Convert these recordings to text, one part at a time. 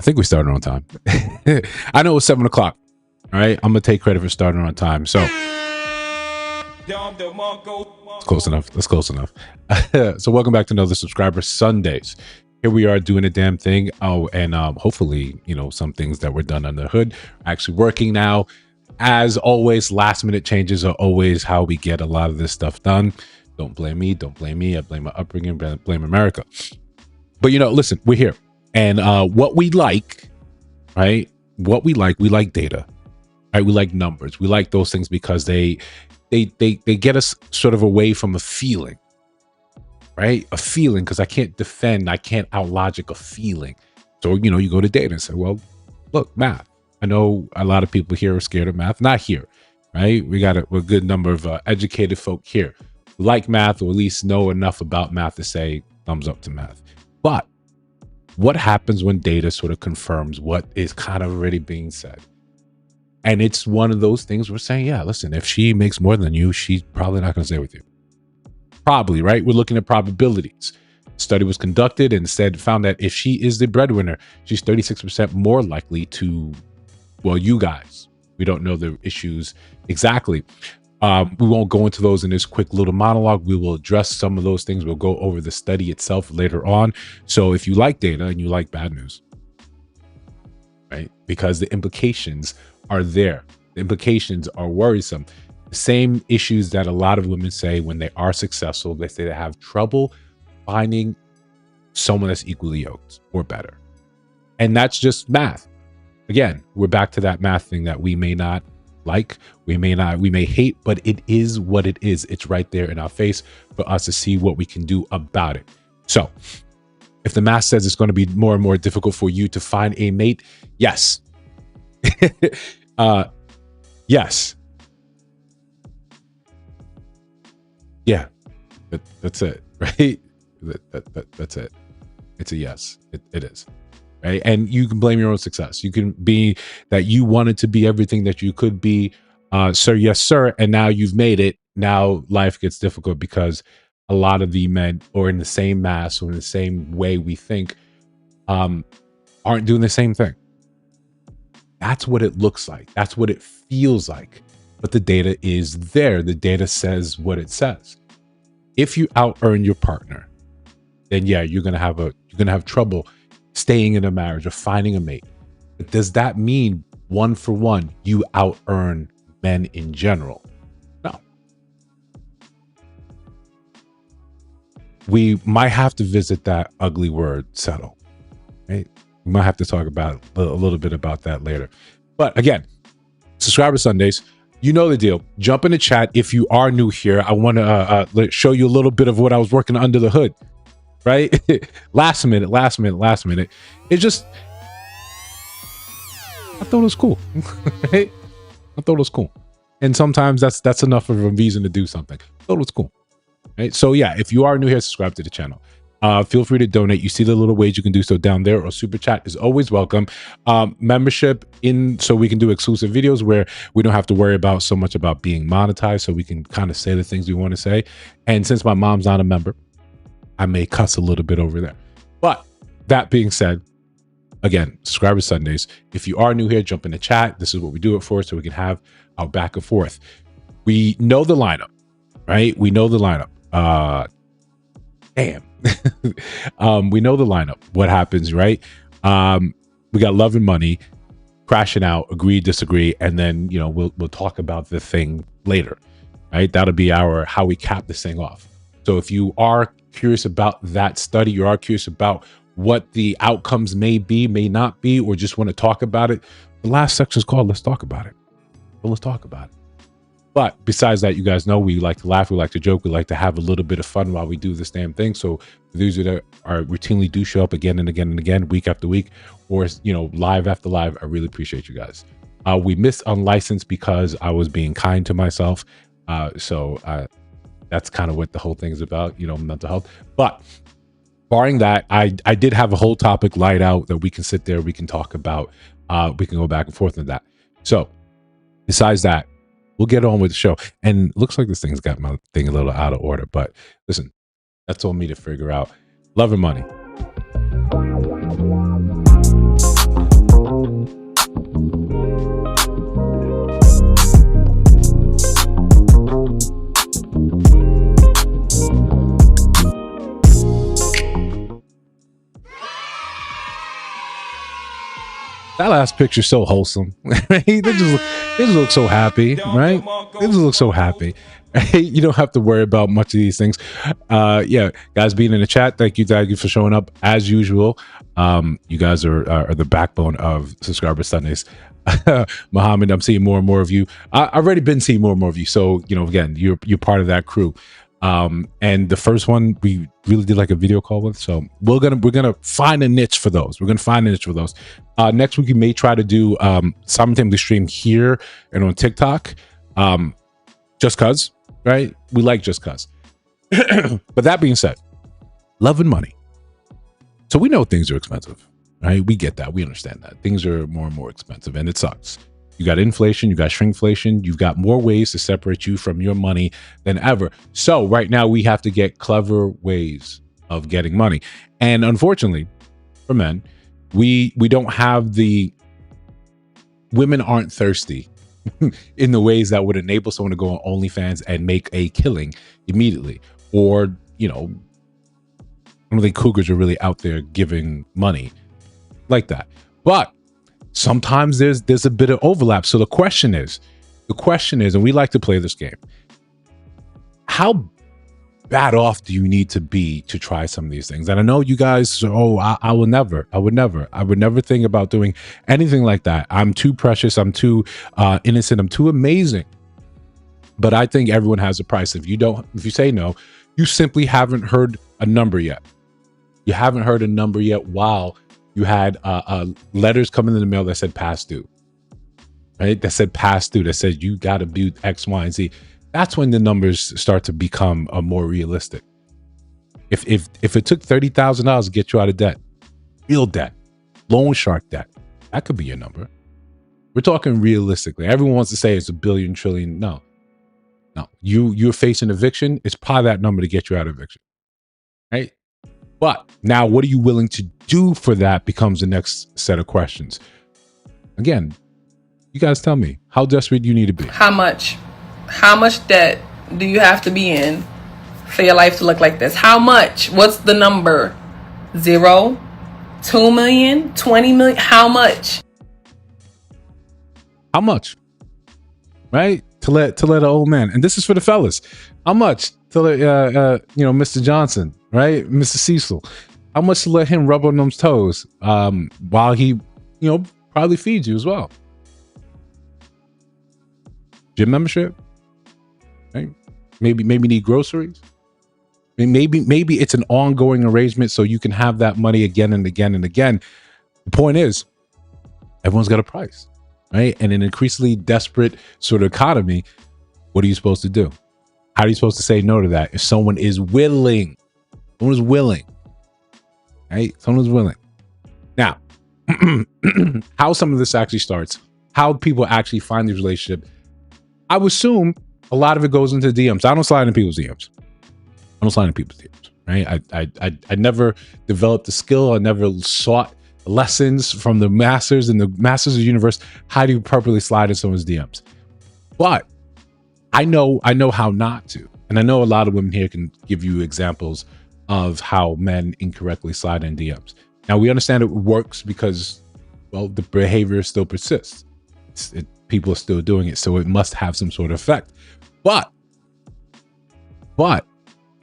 think we started on time. I know it's 7 o'clock. All right. I'm going to take credit for starting on time. So it's close enough. That's close enough. So welcome back to another Subscriber Sundays. Here we are doing a damn thing. Oh, and hopefully, you know, some things that were done under the hood are actually working now. As always, last minute changes are always how we get a lot of this stuff done. Don't blame me. Don't blame me. I blame my upbringing. Blame America. But, you know, listen, we're here. And what we like, right? What we like data, right? We like numbers. We like those things because they get us sort of away from a feeling, right? A feeling, because I can't out-logic a feeling. So, you know, you go to data and say, well, look, math. I know a lot of people here are scared of math. Not here, right? We're a good number of educated folk here who like math, or at least know enough about math to say thumbs up to math. But what happens when data sort of confirms what is kind of already being said? And it's one of those things we're saying, yeah, listen, if she makes more than you, she's probably not going to stay with you. Probably, right? We're looking at probabilities. Study was conducted and found that if she is the breadwinner, she's 36% more likely to, well, you guys, we don't know the issues exactly. We won't go into those in this quick little monologue. We will address some of those things. We'll go over the study itself later on. So if you like data and you like bad news, right? Because the implications are there. The implications are worrisome. The same issues that a lot of women say when they are successful, they say they have trouble finding someone that's equally yoked or better. And that's just math. Again, we're back to that math thing that we may not like, we may hate, but it is what it is. It's right there in our face for us to see what we can do about it. So if the math says it's going to be more and more difficult for you to find a mate, yes. Yes. Yeah, that's it, right? That's it. It's a yes. It is. Right? And you can blame your own success. You can be that you wanted to be everything that you could be, sir, yes, sir. And now you've made it. Now life gets difficult because a lot of the men, or in the same mass or in the same way we think, aren't doing the same thing. That's what it looks like. That's what it feels like. But the data is there. The data says what it says. If you out-earn your partner, then yeah, you're gonna have trouble staying in a marriage or finding a mate. But does that mean one for one you out-earn men in general? No. We might have to visit that ugly word, settle. Right? We might have to talk about a little bit about that later. But again, Subscriber Sundays, you know the deal. Jump in the chat. If you are new here, I want to show you a little bit of what I was working under the hood. Right? last minute. It just, I thought it was cool. Right? I thought it was cool. And sometimes that's enough of a reason to do something. I thought it was cool. Right? So yeah, if you are new here, subscribe to the channel. Feel free to donate. You see the little ways you can do so down there, or super chat is always welcome. Membership so we can do exclusive videos where we don't have to worry about so much about being monetized, so we can kind of say the things we want to say. And since my mom's not a member, I may cuss a little bit over there. But that being said, again, Subscriber Sundays. If you are new here, jump in the chat. This is what we do it for, so we can have our back and forth. We know the lineup, right? We know the lineup. Damn. We know the lineup. What happens, right? We got Love and Money, crashing out, agree, disagree, and then, you know, we'll talk about the thing later, right? That'll be how we cap this thing off. So if you are curious about that study, you are curious about what the outcomes may be, may not be, or just want to talk about it, the last section is called Let's Talk About It. Well, let's talk about it. But besides that, you guys know we like to laugh, we like to joke, we like to have a little bit of fun while we do this damn thing. So for those that are routinely do show up again and again and again, week after week, or, you know, live after live, I really appreciate you guys. We missed Unlicensed because I was being kind to myself. So that's kind of what the whole thing is about, you know, mental health. But barring that, I did have a whole topic laid out that we can sit there, we can talk about, we can go back and forth on that. So besides that, we'll get on with the show. And it looks like this thing's got my thing a little out of order, but listen, that's on me to figure out. Love and Money. That last picture's so wholesome. They just look so happy, right? They just look so happy. You don't have to worry about much of these things. Yeah, guys being in the chat, thank you for showing up as usual. You guys are the backbone of Subscriber Sundays. Muhammad, I'm seeing more and more of you. I've already been seeing more and more of you. So, again, you're part of that crew. And the first one we really did like a video call with. So we're gonna find a niche for those. Next week we may try to do simultaneously stream here and on TikTok. Just cause, right? We like just cause. But that being said, love and money. So we know things are expensive, right? We get that. We understand that things are more and more expensive, and it sucks. You got inflation, you got shrinkflation, you've got more ways to separate you from your money than ever. So right now we have to get clever ways of getting money. And unfortunately for men, we don't have women aren't thirsty in the ways that would enable someone to go on OnlyFans and make a killing immediately. Or, I don't think cougars are really out there giving money like that. But sometimes there's a bit of overlap. So the question is, and we like to play this game, how bad off do you need to be to try some of these things? And I know you guys, I would never think about doing anything like that. I'm too precious. I'm too innocent. I'm too amazing. But I think everyone has a price. If you say no, you simply haven't heard a number yet. You haven't heard a number yet. Wow. You had letters coming in the mail that said past due, right? That said past due, that said you got to do X, Y, and Z. That's when the numbers start to become more realistic. If it took $30,000 to get you out of debt, real debt, loan shark debt, that could be your number. We're talking realistically. Everyone wants to say it's a billion, trillion. No. You're facing eviction. It's probably that number to get you out of eviction, right? But now, what are you willing to do for that becomes the next set of questions. Again, you guys tell me, how desperate do you need to be? How much debt do you have to be in for your life to look like this? How much? What's the number? 0, 2 million, 20 million? How much? How much? Right? To let an old man, and this is for the fellas. How much to let Mr. Johnson, right? Mr. Cecil. How much to let him rub on those toes while he, probably feeds you as well? Gym membership, right? Maybe need groceries. I mean, maybe it's an ongoing arrangement so you can have that money again and again and again. The point is, everyone's got a price, right? And in an increasingly desperate sort of economy, what are you supposed to do? How are you supposed to say no to that if someone is willing? Someone is willing, right? Someone's willing. Now, how some of this actually starts, how people actually find these relationships, I would assume a lot of it goes into DMs. I don't slide in people's DMs. Right? I never developed the skill. I never sought lessons from the masters and the masters of the universe. How do you properly slide in someone's DMs? But I know how not to. And I know a lot of women here can give you examples of how men incorrectly slide in DMs. Now, we understand it works because, well, the behavior still persists. People are still doing it, so it must have some sort of effect. But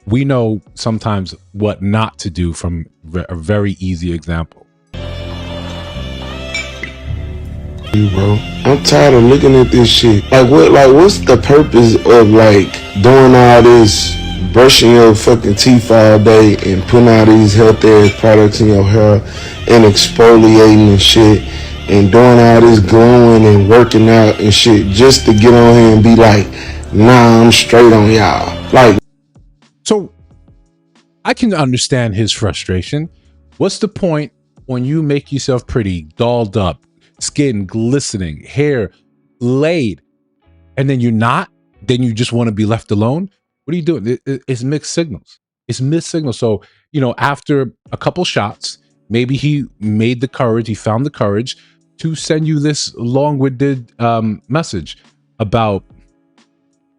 we know sometimes what not to do from a very easy example. Bro, I'm tired of looking at this shit. What's the purpose of doing all this, brushing your fucking teeth all day and putting all these healthy ass products in your hair and exfoliating and shit and doing all this glowing and working out and shit just to get on here and be like, nah, I'm straight on y'all. So I can understand his frustration. What's the point when you make yourself pretty, dolled up, skin glistening, hair laid, and then you're not? Then you just want to be left alone? What are you doing? It's mixed signals. So, after a couple shots, maybe he found the courage to send you this long-winded message about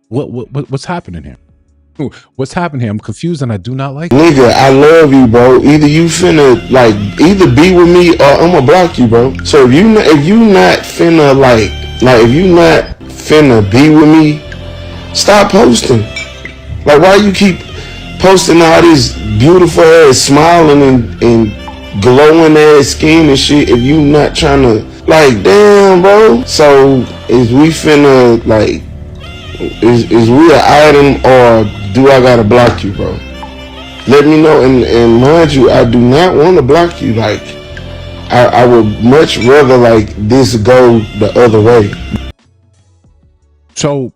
what's happening here. What's happening here? I'm confused and I do not like it. Nigga, I love you, bro. Either you finna either be with me or I'ma block you, bro. So if you not finna if you not finna be with me, stop posting. Like, why you keep posting all this beautiful ass smiling and glowing ass skin and shit if you not trying to, like, damn, bro. So is we finna is we an item or do I gotta block you, bro? Let me know. And mind you, I do not want to block you. Like, I would much rather this go the other way. So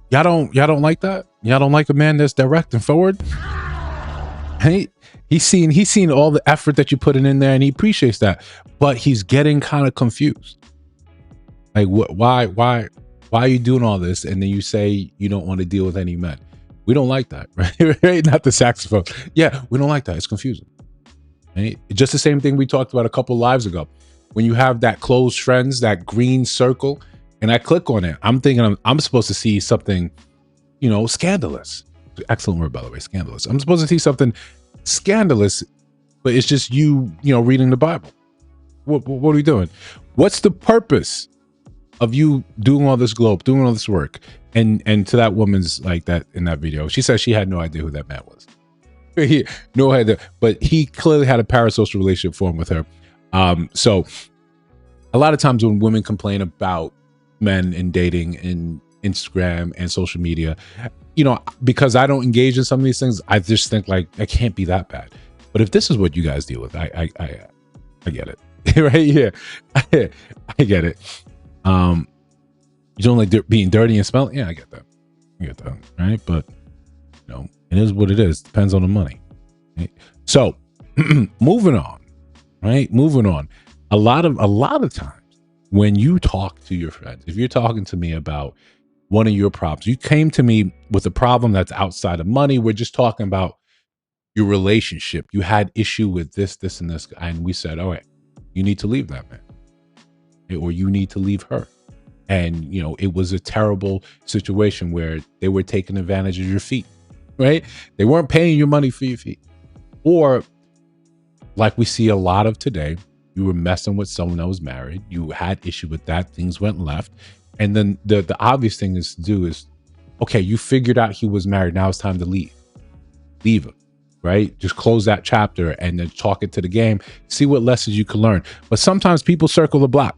y'all don't like that? Y'all don't like a man that's direct and forward? Hey, he's seen all the effort that you're putting in there and he appreciates that, but he's getting kind of confused. Like, why are you doing all this? And then you say you don't want to deal with any men. We don't like that, right? Not the saxophone. Yeah, we don't like that. It's confusing. Right? Just the same thing we talked about a couple lives ago. When you have that closed friends, that green circle, and I click on it, I'm thinking I'm supposed to see something, scandalous. Excellent word, by the way, scandalous. I'm supposed to see something scandalous, but it's just you reading the Bible. What are we doing? What's the purpose of you doing all this globe, doing all this work? And to that woman's like that in that video, she said she had no idea who that man was. No idea, but he clearly had a parasocial relationship formed with her. So a lot of times when women complain about men and dating in Instagram and social media, because I don't engage in some of these things, I just think it can't be that bad. But if this is what you guys deal with, I get it. Right? Yeah. I get it. You don't like being dirty and smelling? Yeah, I get that. Right? But it is what it is. Depends on the money. Right? So moving on. Right? Moving on. A lot of times when you talk to your friends, if you're talking to me about one of your problems, you came to me with a problem that's outside of money. We're just talking about your relationship. You had issue with this, and this, and we said, all right, you need to leave that man, or you need to leave her. And, it was a terrible situation where they were taking advantage of your feet, right? They weren't paying you money for your feet. Or like we see a lot of today, you were messing with someone that was married. You had issue with that. Things went left. And then the obvious thing is to do is, okay, you figured out he was married. Now it's time to leave. Leave him, right? Just close that chapter and then talk it to the game. See what lessons you can learn. But sometimes people circle the block.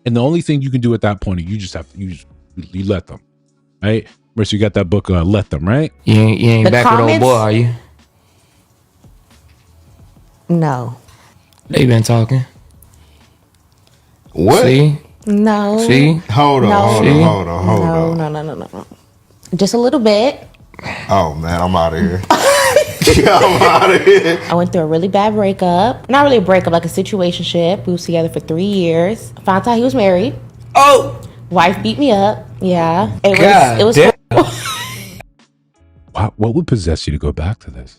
And the only thing you can do at that point is you just have to, you let them, right? Marissa, you got that book, Let Them, right? You ain't back with old boy, are you? No. They been talking. What? See? No. See? Hold on. No. Just a little bit. Oh man, I'm out of here. I'm out of here. I went through a really bad breakup. Not really a breakup, like a situationship. We was together for 3 years. Found out he was married. Oh! Wife beat me up. Yeah. It was What would possess you to go back to this?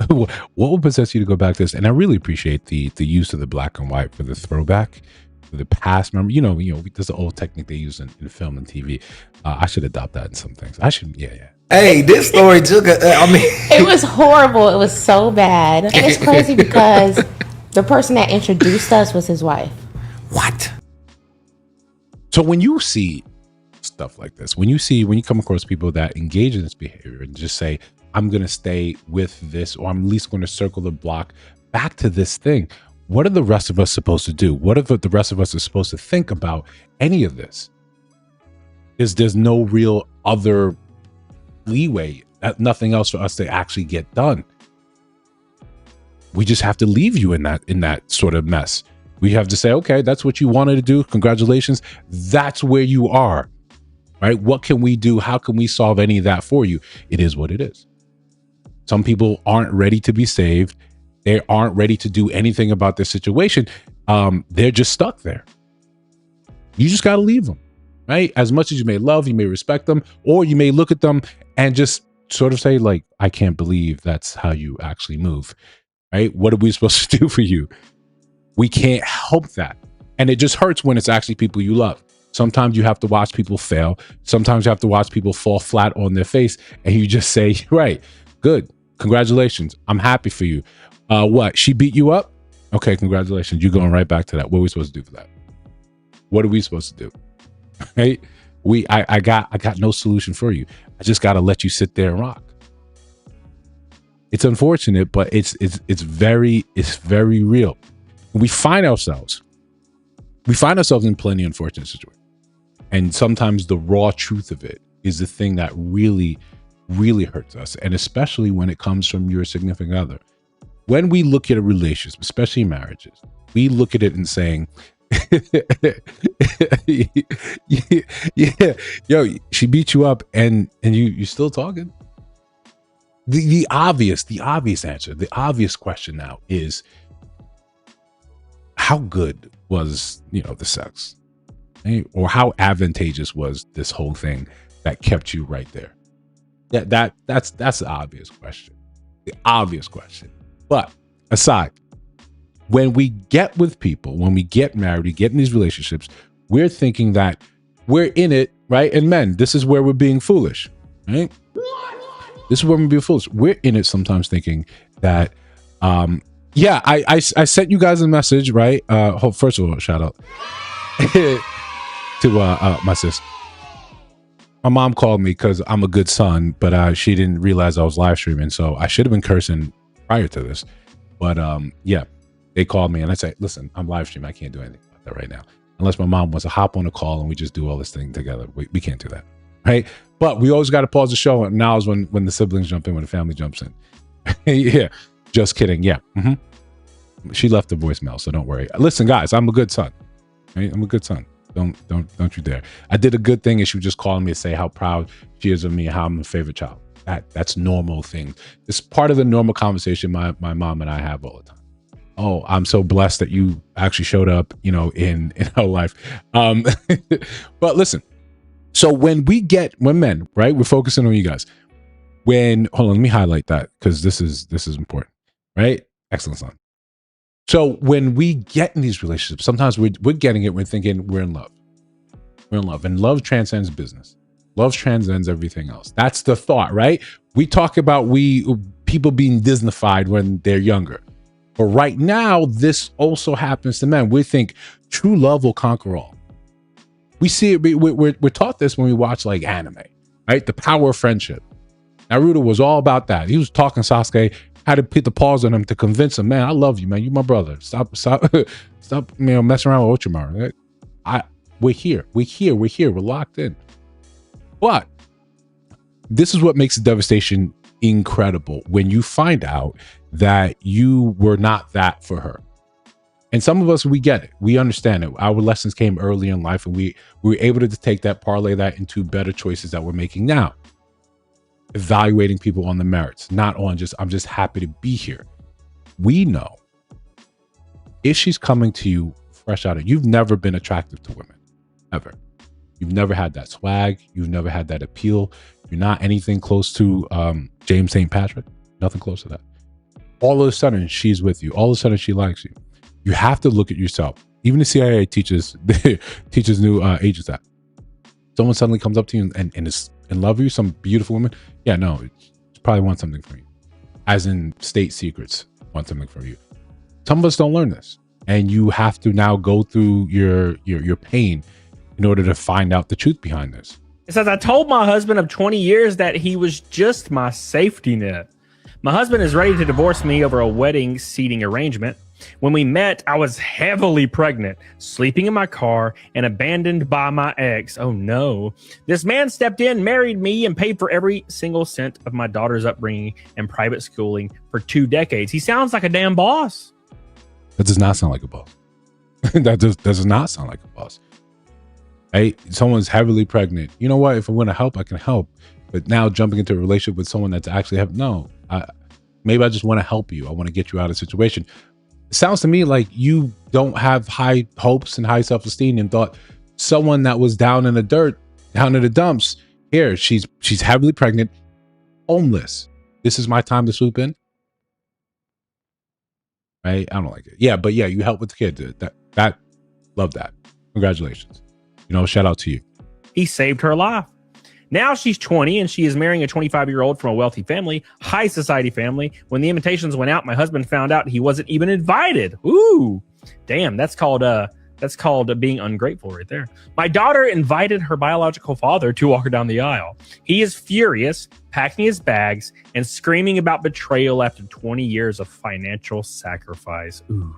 What would possess you to go back to this? And I really appreciate the use of the black and white for the throwback, for the past. Remember, there's an old technique they use in film and TV. I should adopt that in some things. I should, yeah. Hey, this story took It was horrible. It was so bad. And it's crazy because the person that introduced us was his wife. What? So when you see stuff like this, when you come across people that engage in this behavior and just say, I'm going to stay with this, or I'm at least going to circle the block back to this thing, what are the rest of us supposed to do? What if the rest of us are supposed to think about any of this? There's no real other leeway, nothing else for us to actually get done. We just have to leave you in that sort of mess. We have to say, okay, that's what you wanted to do. Congratulations. That's where you are, right? What can we do? How can we solve any of that for you? It is what it is. Some people aren't ready to be saved. They aren't ready to do anything about their situation. They're just stuck there. You just got to leave them, right? As much as you may love, you may respect them, or you may look at them and just sort of say, like, I can't believe that's how you actually move, right? What are we supposed to do for you? We can't help that. And it just hurts when it's actually people you love. Sometimes you have to watch people fail. Sometimes you have to watch people fall flat on their face, and you just say, right, good, congratulations, I'm happy for you. What, she beat you up? Okay, congratulations, you're going right back to that. What are we supposed to do for that? What are we supposed to do? Right? I got no solution for you. I just got to let you sit there and rock. It's unfortunate, but it's very real. We find ourselves in plenty of unfortunate situations. And sometimes the raw truth of it is the thing that really, really hurts us. And especially when it comes from your significant other. When we look at a relationship, especially marriages, we look at it and saying, yeah, yo, she beat you up and you still talking? The obvious answer, the obvious question now is, how good was, the sex? Right? Or how advantageous was this whole thing that kept you right there? That's the obvious question. The obvious question. But aside, when we get with people, when we get married, we get in these relationships, we're thinking that we're in it, right? And men, this is where we're being foolish, right? This is where we're being foolish. We're in it sometimes thinking that, yeah, I sent you guys a message, right? First of all, shout out to my sis. My mom called me because I'm a good son, but she didn't realize I was live streaming, so I should have been cursing prior to this. But yeah, they called me and I said, listen, I'm live streaming. I can't do anything about that right now. Unless my mom wants to hop on a call and we just do all this thing together. We can't do that, right? But we always got to pause the show. And now is when the siblings jump in, when the family jumps in. Yeah, just kidding. Yeah. She left a voicemail, so don't worry. Listen, guys, I'm a good son. Right? I'm a good son. Don't you dare. I did a good thing and she was just calling me to say how proud she is of me, how I'm a favorite child. That's normal thing. It's part of the normal conversation my mom and I have all the time. Oh, I'm so blessed that you actually showed up, in our life. But listen, so when men, right, we're focusing on you guys. Hold on, let me highlight that because this is important, right? Excellent, son. So when we get in these relationships, sometimes we're getting it, we're thinking we're in love. We're in love, and love transcends business. Love transcends everything else. That's the thought, right? We talk about people being Disneyfied when they're younger. But right now, this also happens to men. We think true love will conquer all. We see it. We're taught this when we watch like anime, right? The power of friendship. Naruto was all about that. He was talking Sasuke, had to put the pause on him to convince him, man, I love you, man. You my brother. Stop, messing around with Orochimaru. Right? We're here. We're locked in. But this is what makes the devastation incredible when you find out that you were not that for her. And some of us, we get it. We understand it. Our lessons came early in life and we were able to take that, parlay that into better choices that we're making now. Evaluating people on the merits, not on I'm just happy to be here. We know if she's coming to you fresh out of, you've never been attractive to women, ever. You've never had that swag. You've never had that appeal. You're not anything close to James St. Patrick. Nothing close to that. All of a sudden, she's with you. All of a sudden, she likes you. You have to look at yourself. Even the CIA teaches new agents that. Someone suddenly comes up to you and is in love with you, some beautiful woman. Yeah, no, it's probably wants something from you. As in state secrets, want something from you. Some of us don't learn this. And you have to now go through your pain in order to find out the truth behind this. It says, I told my husband of 20 years that he was just my safety net. My husband is ready to divorce me over a wedding seating arrangement. When we met, I was heavily pregnant, sleeping in my car, and abandoned by my ex. Oh no. This man stepped in, married me, and paid for every single cent of my daughter's upbringing and private schooling for 2 decades. He sounds like a damn boss. That does not sound like a boss. That does not sound like a boss. Hey, someone's heavily pregnant. You know what? If I want to help, I can help. But now jumping into a relationship with someone that's actually maybe I just want to help you. I want to get you out of the situation. It sounds to me like you don't have high hopes and high self-esteem and thought someone that was down in the dirt, down in the dumps, here, she's heavily pregnant, homeless. This is my time to swoop in. Right? I don't like it. Yeah, but yeah, you help with the kid. That love that. Congratulations. shout out to you. He saved her life. Now she's 20 and she is marrying a 25-year-old from a wealthy family, high society family. When the invitations went out, my husband found out he wasn't even invited. Ooh, damn, that's called being ungrateful right there. My daughter invited her biological father to walk her down the aisle. He is furious, packing his bags and screaming about betrayal after 20 years of financial sacrifice. Ooh.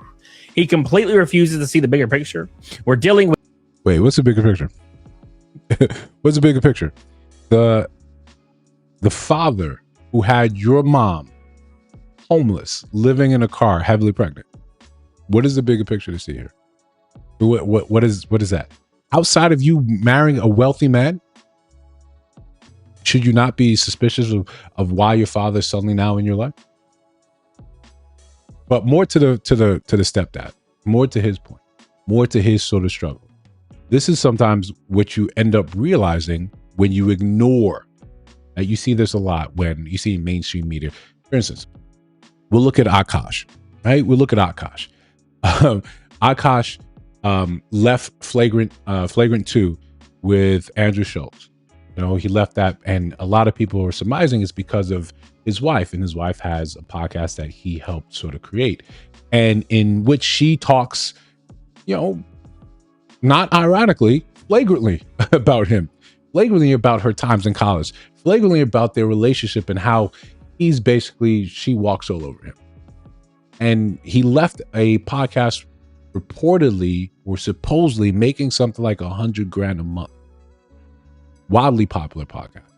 He completely refuses to see the bigger picture. We're dealing with... Wait, what's the bigger picture? What's the bigger picture? The father who had your mom homeless, living in a car, heavily pregnant. What is the bigger picture to see here? What is that? Outside of you marrying a wealthy man, should you not be suspicious of why your father is suddenly now in your life? But more to the stepdad, more to his point, more to his sort of struggle. This is sometimes what you end up realizing when you ignore. You see this a lot when you see mainstream media. For instance, we'll look at Akash, right? We'll look at Akash. Akash left Flagrant 2 with Andrew Schultz. He left that, and a lot of people are surmising it's because of his wife, and his wife has a podcast that he helped sort of create, and in which she talks, not ironically, flagrantly about him, flagrantly about her times in college, flagrantly about their relationship and how she walks all over him. And he left a podcast reportedly or supposedly making something like $100,000 a month. Wildly popular podcast.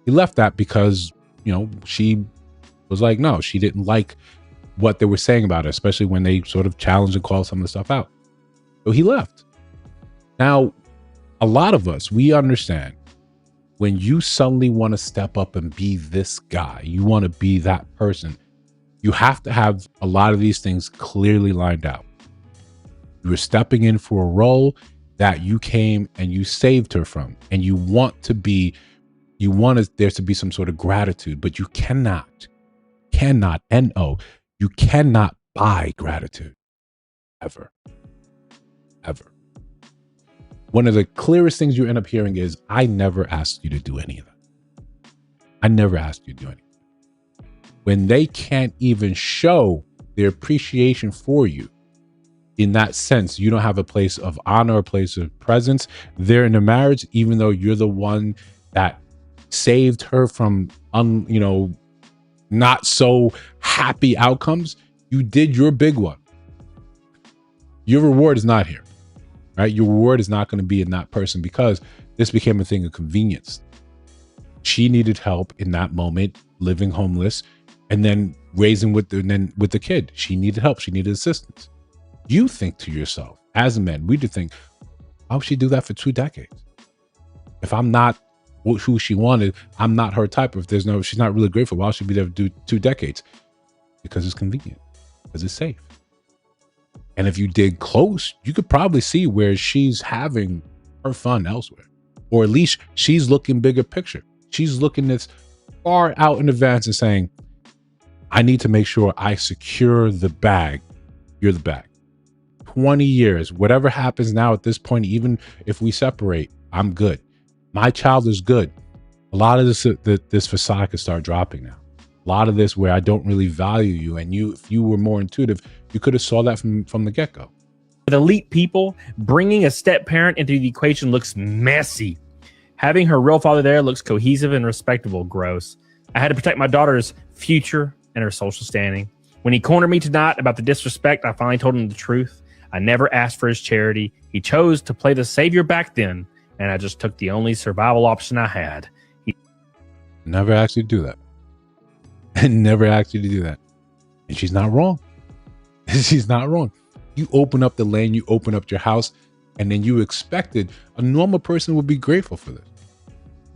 He left that because, she was like, no, she didn't like what they were saying about it, especially when they sort of challenged and called some of the stuff out. So he left. Now, a lot of us, we understand when you suddenly want to step up and be this guy, you want to be that person, you have to have a lot of these things clearly lined out. You were stepping in for a role that you came and you saved her from, and you want there to be some sort of gratitude, but you cannot, you cannot buy gratitude. Ever. One of the clearest things you end up hearing is, I never asked you to do any of that. I never asked you to do anything. When they can't even show their appreciation for you in that sense, you don't have a place of honor, a place of presence. They're in a marriage, even though you're the one that saved her from, not so happy outcomes. You did your big one. Your reward is not here. Right? Your reward is not going to be in that person because this became a thing of convenience. She needed help in that moment, living homeless, and then raising with the kid. She needed help. She needed assistance. You think to yourself, as men, we do think, why would she do that for 2 decades? If I'm not who she wanted, I'm not her type. If she's not really grateful, why would she be there to do 2 decades? Because it's convenient, because it's safe. And if you dig close, you could probably see where she's having her fun elsewhere. Or at least she's looking bigger picture. She's looking this far out in advance and saying, I need to make sure I secure the bag. You're the bag. 20 years, whatever happens now at this point, even if we separate, I'm good. My child is good. A lot of this facade could start dropping now. A lot of this where I don't really value you, and if you were more intuitive, you could have saw that from the get-go. With elite people, bringing a step parent into the equation looks messy. Having her real father there looks cohesive and respectable. Gross. I had to protect my daughter's future and her social standing. When he cornered me tonight about the disrespect, I finally told him the truth. I never asked for his charity. He chose to play the savior back then, and I just took the only survival option I had. Never asked you to do that. And never asked you to do that. And she's not wrong. She's not wrong. You open up the lane, you open up your house, and then you expected a normal person would be grateful for this.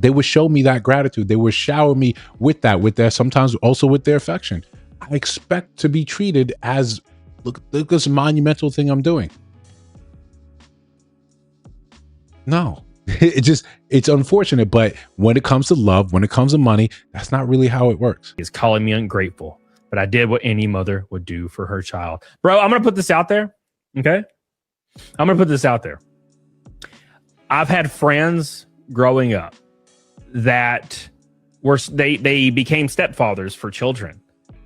They would show me that gratitude. They would shower me with their, sometimes also with their affection. I expect to be treated as, look this monumental thing I'm doing. No, it's unfortunate, but when it comes to love, when it comes to money, that's not really how it works. He's calling me ungrateful, but I did what any mother would do for her child. Bro, I'm going to put this out there. Okay. I'm going to put this out there. I've had friends growing up that they became stepfathers for children.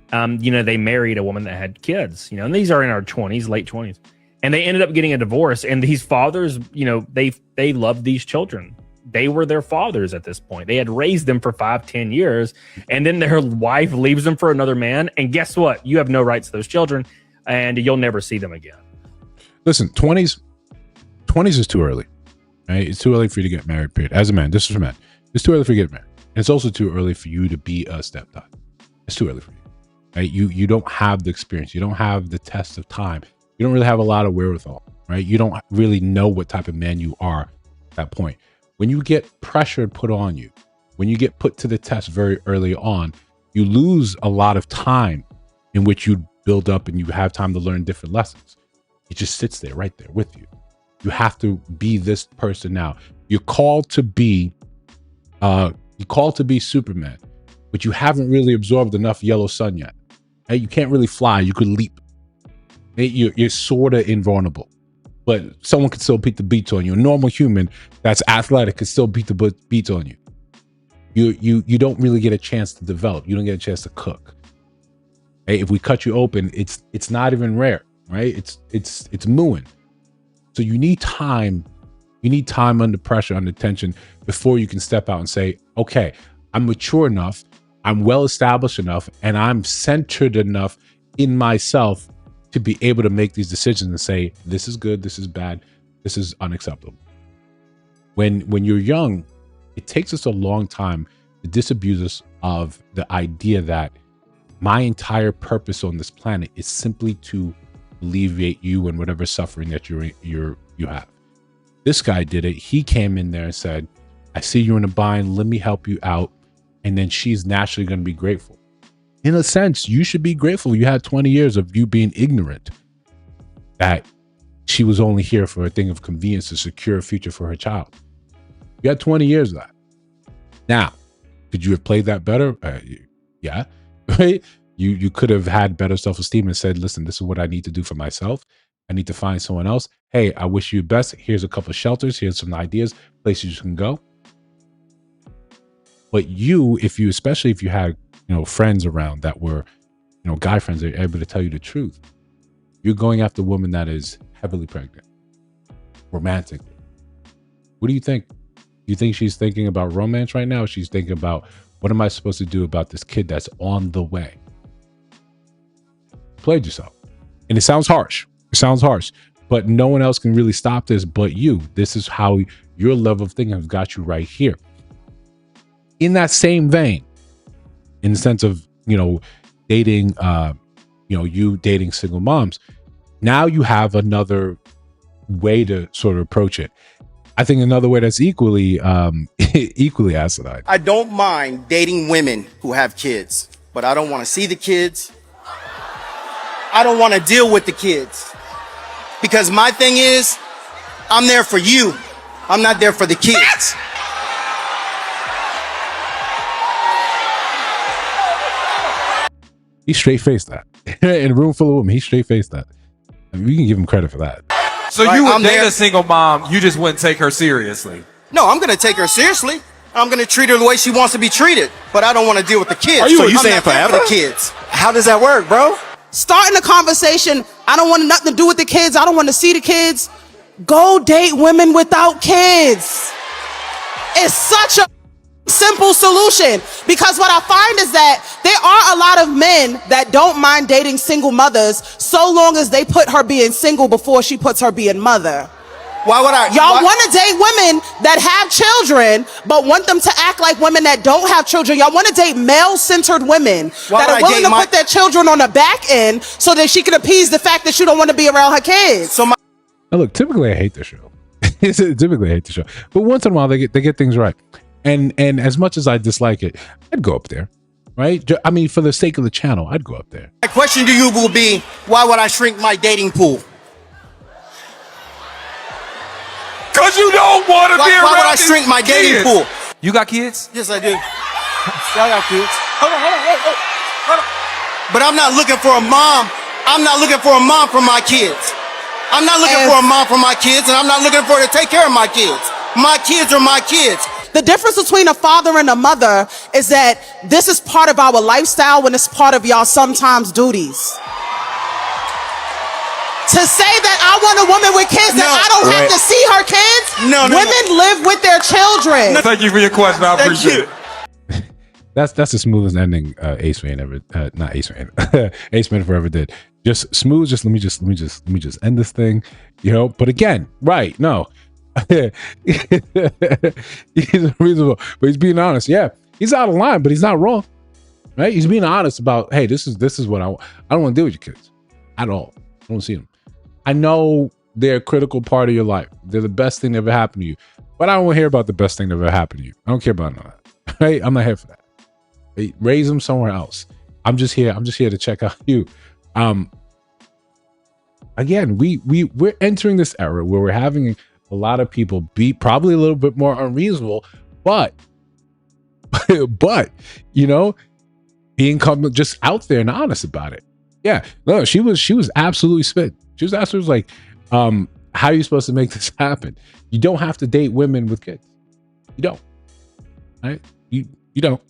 They married a woman that had kids, and these are in our 20s, late 20s, and they ended up getting a divorce. And these fathers, they loved these children. They were their fathers at this point. They had raised them for 5-10 years, and then their wife leaves them for another man. And guess what? You have no rights to those children, and you'll never see them again. Listen, 20s is too early, right? It's too early for you to get married, period. As a man, this is for men. It's too early for you to get married. And it's also too early for you to be a stepdad. It's too early for you, right? You don't have the experience. You don't have the test of time. You don't really have a lot of wherewithal, right? You don't really know what type of man you are at that point. When you get pressure put on you, when you get put to the test very early on, you lose a lot of time in which you build up and you have time to learn different lessons. It just sits there right there with you. You have to be this person now. You're called to be Superman, but you haven't really absorbed enough yellow sun yet. Right? You can't really fly. You could leap. You're sort of invulnerable. But someone could still beat the beats on you. A normal human that's athletic could still beat the beats on you. You don't really get a chance to develop. You don't get a chance to cook. Hey, if we cut you open, it's not even rare, right? It's mooing. So you need time. You need time under pressure, under tension, before you can step out and say, okay, I'm mature enough, I'm well established enough, and I'm centered enough in myself to be able to make these decisions and say, this is good, this is bad, this is unacceptable. When you're young, it takes us a long time to disabuse us of the idea that my entire purpose on this planet is simply to alleviate you and whatever suffering that you have. This guy did it. He came in there and said, I see you're in a bind, let me help you out. And then she's naturally going to be grateful. In a sense, you should be grateful. You had 20 years of you being ignorant that she was only here for a thing of convenience to secure a future for her child. You had 20 years of that. Now, could you have played that better? Yeah, right? You could have had better self-esteem and said, listen, this is what I need to do for myself. I need to find someone else. Hey, I wish you the best. Here's a couple of shelters. Here's some ideas, places you can go. But especially if you had, friends around that were, guy friends that are able to tell you the truth, you're going after a woman that is heavily pregnant, romantically. What do you think? Do you think she's thinking about romance right now? Or she's thinking about, what am I supposed to do about this kid that's on the way? You played yourself. And it sounds harsh. But no one else can really stop this but you. This is how your level of thinking has got you right here. In that same vein, in the sense of, dating, you dating single moms, now you have another way to sort of approach it. I think another way that's equally asinine. I don't mind dating women who have kids, but I don't want to see the kids. I don't want to deal with the kids. Because my thing is, I'm there for you. I'm not there for the kids. He straight-faced that. In a room full of women, he straight-faced that. I mean, we can give him credit for that. So you would date a single mom, you just wouldn't take her seriously? No, I'm going to take her seriously. I'm going to treat her the way she wants to be treated. But I don't want to deal with the kids. Are you saying forever? The kids. How does that work, bro? Starting the conversation, I don't want nothing to do with the kids. I don't want to see the kids. Go date women without kids. It's such a simple solution, because what I find is that there are a lot of men that don't mind dating single mothers so long as they put her being single before she puts her being mother. Why would I? Y'all want to date women that have children, but want them to act like women that don't have children. Y'all want to date male-centered women that are willing to put their children on the back end so that she can appease the fact that she don't want to be around her kids. So now look, typically I hate the show. But once in a while they get things right. And as much as I dislike it, I'd go up there, right? I mean, for the sake of the channel, I'd go up there. My question to you will be, why would I shrink my dating pool? Because you don't want to be around. Why would I shrink my dating pool? You got kids? Yes, I do. I got kids. Hold on. But I'm not looking for a mom. I'm not looking for a mom for my kids. I'm not looking for a mom for my kids, and I'm not looking for her to take care of my kids. My kids are my kids. The difference between a father and a mother is that this is part of our lifestyle when it's part of y'all sometimes duties. To say that I want a woman with kids that I don't have to see her kids, women live with their children. Thank you for your question. I appreciate it. That's the smoothest ending Ace Man ever, not Ace Man, Ace Man forever did. Just smooth. Just let me just end this thing, you know. But again, right? No, he's reasonable, but he's being honest. Yeah, he's out of line, but he's not wrong, right? He's being honest about, hey, this is what I want. I don't want to deal with your kids at all. I don't see them. I know they're a critical part of your life. They're the best thing that ever happened to you, but I don't want to hear about the best thing that ever happened to you. I don't care about none of that. Right? I'm not here for that. Raise them somewhere else. I'm just here to check out you. Again, we're entering this era where we're having a lot of people be probably a little bit more unreasonable, but you know, being just out there and honest about it. Yeah, no, she was absolutely spit. She was absolutely like, how are you supposed to make this happen? You don't have to date women with kids. You don't. Right? You don't.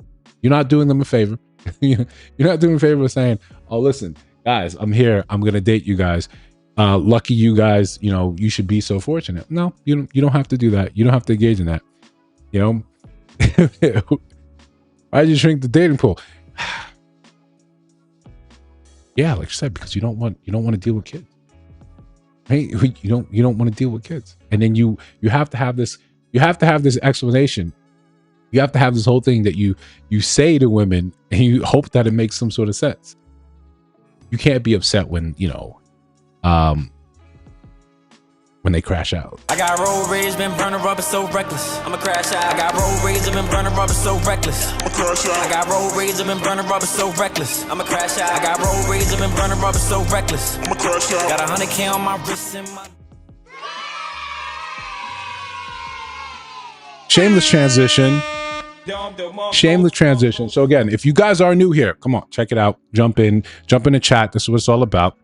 You're not doing them a favor. You're not doing a favor of saying, oh, listen, guys, I'm here. I'm going to date you guys. Lucky you guys, you know, you should be so fortunate. No, you don't have to do that. You don't have to engage in that. You know, why'd you shrink the dating pool? Yeah, like I said, because you don't want to deal with kids. Right? You don't want to deal with kids. And then you have to have this explanation. You have to have this whole thing that you say to women and you hope that it makes some sort of sense. You can't be upset when, you know, when they crash out. I got road rage, been burning rubber so reckless. I'ma crash out. I got road rage, I've been burning rubber so reckless. I'ma crash out. I got road rage, I've been burning rubber so reckless. I'ma crash out. I got road rage, I've been burning rubber so reckless. I'ma crash out. Got 100K on my wrist and my... Shameless transition. So again, if you guys are new here, come on, check it out. Jump in the chat. This is what it's all about.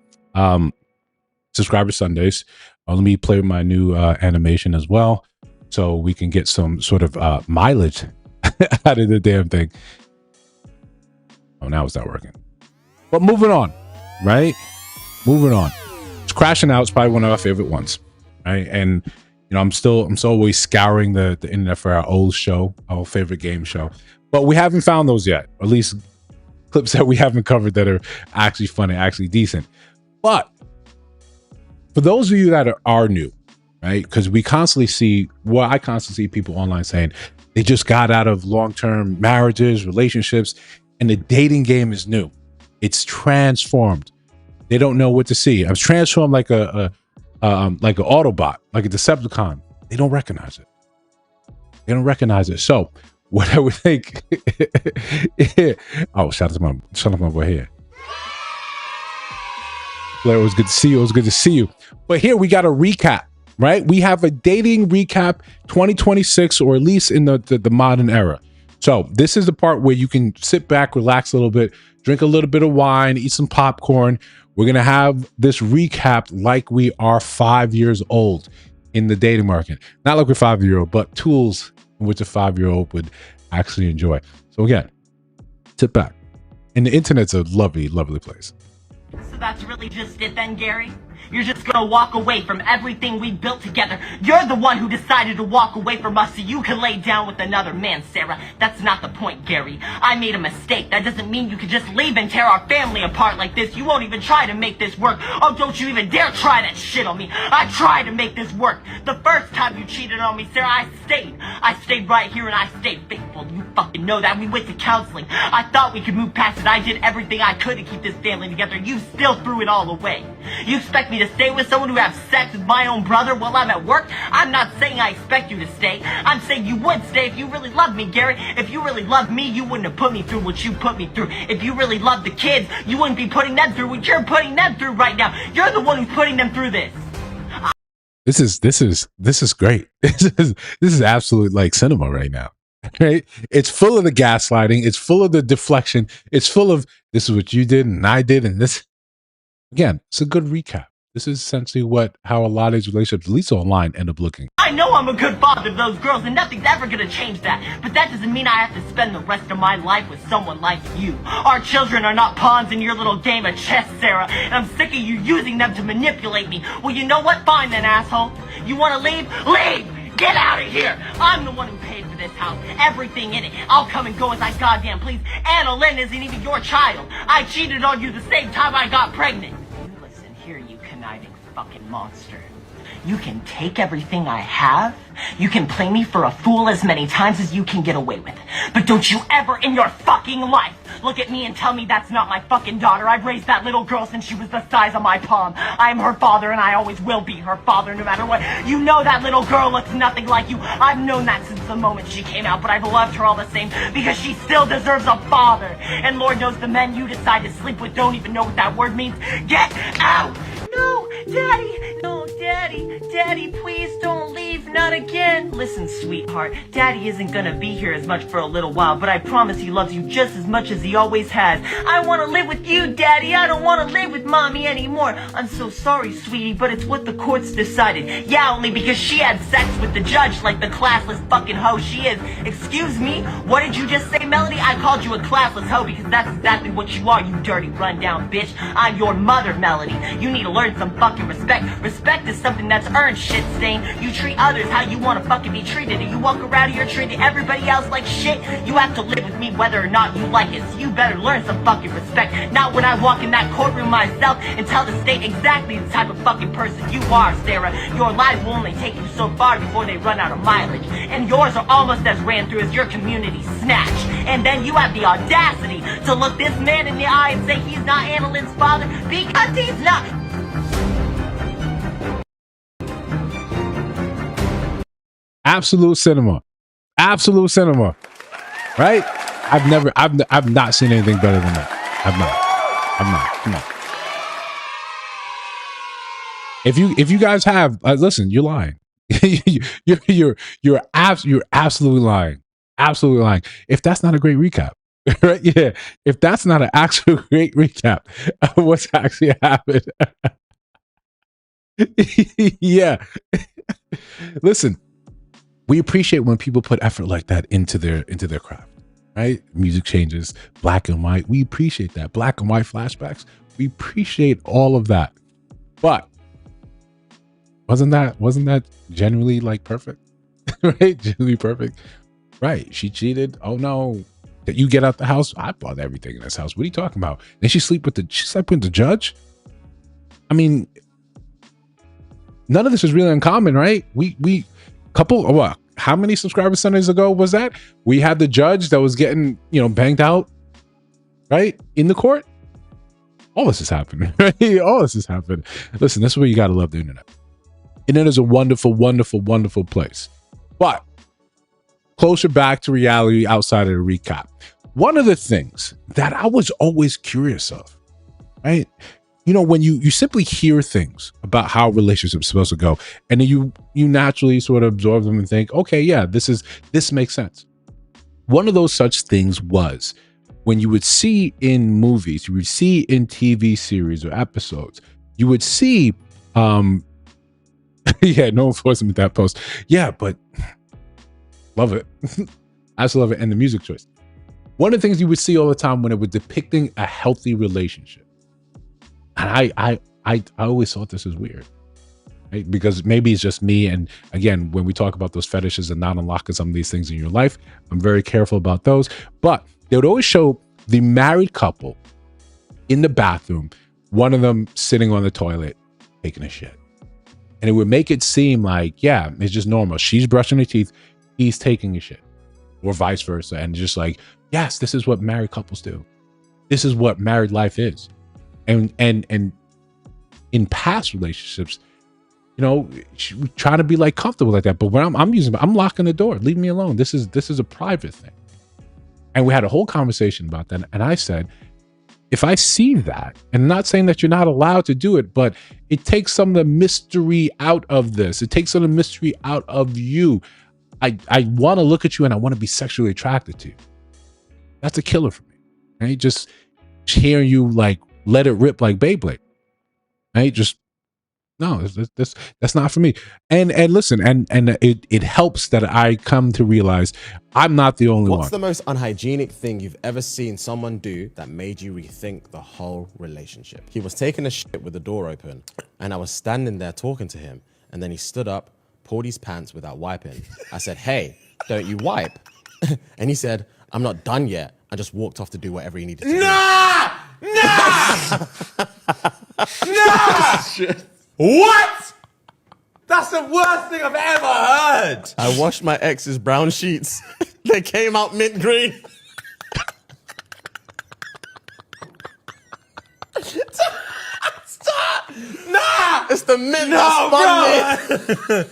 Subscriber Sundays. Let me play with my new animation as well, so we can get some sort of mileage out of the damn thing. Oh, now it's not working. But moving on, right? Moving on. It's Crashing Out. It's probably one of our favorite ones, right? And you know, I'm still always scouring the internet for our old show, our favorite game show. But we haven't found those yet, or at least clips that we haven't covered that are actually funny, actually decent. But for those of you that are new, right? Because I constantly see people online saying they just got out of long-term marriages, relationships, and the dating game is new. It's transformed. They don't know what to see. I was transformed like an Autobot, like a Decepticon. They don't recognize it. They don't recognize it. So what I would think, oh, shout out my boy here. Blair, it was good to see you. It was good to see you. But here we got a recap, right? We have a dating recap 2026, or at least in the modern era. So this is the part where you can sit back, relax a little bit, drink a little bit of wine, eat some popcorn. We're going to have this recap like we are 5 years old in the dating market. Not like we're 5 years old, but tools in which a 5-year-old would actually enjoy. So again, sit back. And the internet's a lovely, lovely place. So that's really just it then, Gary? You're just gonna walk away from everything we built together. You're the one who decided to walk away from us so you can lay down with another man, Sarah. That's not the point, Gary. I made a mistake. That doesn't mean you can just leave and tear our family apart like this. You won't even try to make this work. Oh, don't you even dare try that shit on me. I tried to make this work. The first time you cheated on me, Sarah, I stayed. I stayed right here and I stayed faithful. You fucking know that. We went to counseling. I thought we could move past it. I did everything I could to keep this family together. You still threw it all away. You expect me to stay with someone who has sex with my own brother while I'm at work? I'm not saying I expect you to stay. I'm saying you would stay if you really loved me, Gary. If you really loved me, you wouldn't have put me through what you put me through. If you really loved the kids, you wouldn't be putting them through what you're putting them through right now. You're the one who's putting them through this. This is great. This is absolute like cinema right now. Right? It's full of the gaslighting. It's full of the deflection. It's full of this is what you did and I did and this. Again, it's a good recap. This is essentially how a lot of these relationships, at least online, end up looking. I know I'm a good father to those girls, and nothing's ever gonna change that. But that doesn't mean I have to spend the rest of my life with someone like you. Our children are not pawns in your little game of chess, Sarah, and I'm sick of you using them to manipulate me. Well, you know what? Fine then, asshole. You wanna leave? Leave! Get out of here! I'm the one who paid for this house, everything in it. I'll come and go as I goddamn please. Anna Lynn isn't even your child. I cheated on you the same time I got pregnant. You listen here, you conniving fucking monster. You can take everything I have. You can play me for a fool as many times as you can get away with. But don't you ever in your fucking life look at me and tell me that's not my fucking daughter. I've raised that little girl since she was the size of my palm. I'm her father and I always will be her father no matter what. You know that little girl looks nothing like you. I've known that since the moment she came out, but I've loved her all the same because she still deserves a father. And Lord knows the men you decide to sleep with don't even know what that word means. Get out! No, Daddy! No, Daddy! Daddy, please don't leave. Not again. Listen, sweetheart. Daddy isn't gonna be here as much for a little while, but I promise he loves you just as much as he always has. I want to live with you, Daddy. I don't want to live with Mommy anymore. I'm so sorry, sweetie, but it's what the courts decided. Yeah, only because she had sex with the judge like the classless fucking hoe she is. Excuse me? What did you just say, Melody? I called you a classless hoe because that's exactly what you are, you dirty rundown bitch. I'm your mother, Melody. You need to learn some fucking respect. Respect is something that's earned, shit stain. You treat others how you want to fucking be treated, and you walk around here treating everybody else like shit. You have to live with me whether or not you like it, so you better learn some fucking respect. Not when I walk in that courtroom myself and tell the state exactly the type of fucking person you are, Sarah. Your life will only take you so far before they run out of mileage, and yours are almost as ran through as your community snatch. And then you have the audacity to look this man in the eye and say he's not Anna Lynn's father because he's not. Absolute cinema, right? I've not seen anything better than that. I've not. Come on. If you guys have, listen, you're lying. you're absolutely lying. Absolutely lying. If that's not a great recap, right? Yeah. If that's not an actual great recap of what's actually happened. Yeah. Listen. We appreciate when people put effort like that into their craft, right? Music changes, black and white. We appreciate that. Black and white flashbacks. We appreciate all of that. But wasn't that genuinely like perfect? Right? Genuinely perfect. Right. She cheated. Oh no. That you get out the house. I bought everything in this house. What are you talking about? Then she slept with the judge. I mean, none of this is really uncommon, right? We couple, how many subscriber Sundays ago was that? We had the judge that was getting, banged out, right? In the court. All this is happening, right? All this is happening. Listen, this is where you got to love the internet. Internet is a wonderful, wonderful, wonderful place. But closer back to reality outside of the recap. One of the things that I was always curious of, right? When you simply hear things about how relationships are supposed to go, and then you naturally sort of absorb them and think, okay, yeah, this makes sense. One of those such things was when you would see in movies, you would see in TV series or episodes, you would see, yeah, no enforcement that post. Yeah, but love it. I just love it. And the music choice. One of the things you would see all the time when it was depicting a healthy relationship. And I always thought this was weird, right? Because maybe it's just me. And again, when we talk about those fetishes and not unlocking some of these things in your life, I'm very careful about those. But they would always show the married couple in the bathroom, one of them sitting on the toilet, taking a shit. And it would make it seem like, yeah, it's just normal. She's brushing her teeth, he's taking a shit, or vice versa. And just like, yes, this is what married couples do. This is what married life is. And in past relationships, we try to be like comfortable like that. But when I'm locking the door. Leave me alone. This is a private thing. And we had a whole conversation about that. And I said, if I see that, and I'm not saying that you're not allowed to do it, but it takes some of the mystery out of this. It takes some of the mystery out of you. I want to look at you and I want to be sexually attracted to you. That's a killer for me. Right? Just hearing you like let it rip like Beyblade. Right? Just No, that's not for me. And listen, and it helps that I come to realize I'm not the only one. What's the most unhygienic thing you've ever seen someone do that made you rethink the whole relationship? He was taking a shit with the door open, and I was standing there talking to him, and then he stood up, pulled his pants without wiping. I said, "Hey, don't you wipe?" And he said, "I'm not done yet." I just walked off to do whatever he needed to do. Nah! What? That's the worst thing I've ever heard. I washed my ex's brown sheets. They came out mint green. Stop! Nah! It's the mint No, that spun me.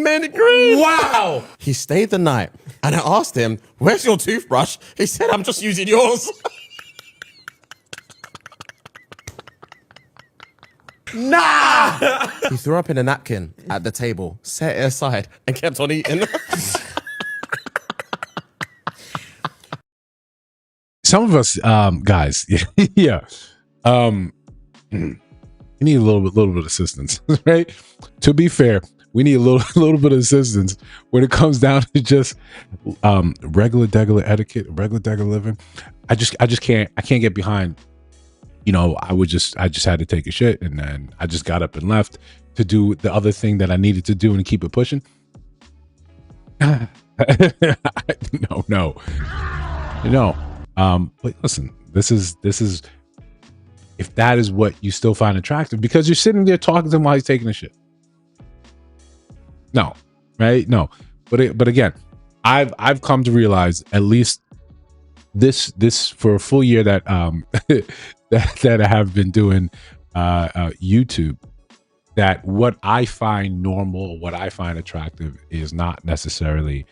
Mint green. Wow! He stayed the night, and I asked him, "Where's your toothbrush?" He said, "I'm just using yours." Nah! He threw up in a napkin at the table, set it aside, and kept on eating. Some of us, guys, yeah, we need a little bit of assistance, right? To be fair, we need a little bit of assistance when it comes down to just regular degular etiquette, regular degular living. I just can't get behind. You know, I just had to take a shit, and then I just got up and left to do the other thing that I needed to do and keep it pushing. No. But listen, this is if that is what you still find attractive, because you're sitting there talking to him while he's taking a shit. No, right? No, but again, I've come to realize, at least this for a full year that that I have been doing YouTube, that what I find normal, what I find attractive, is not necessarily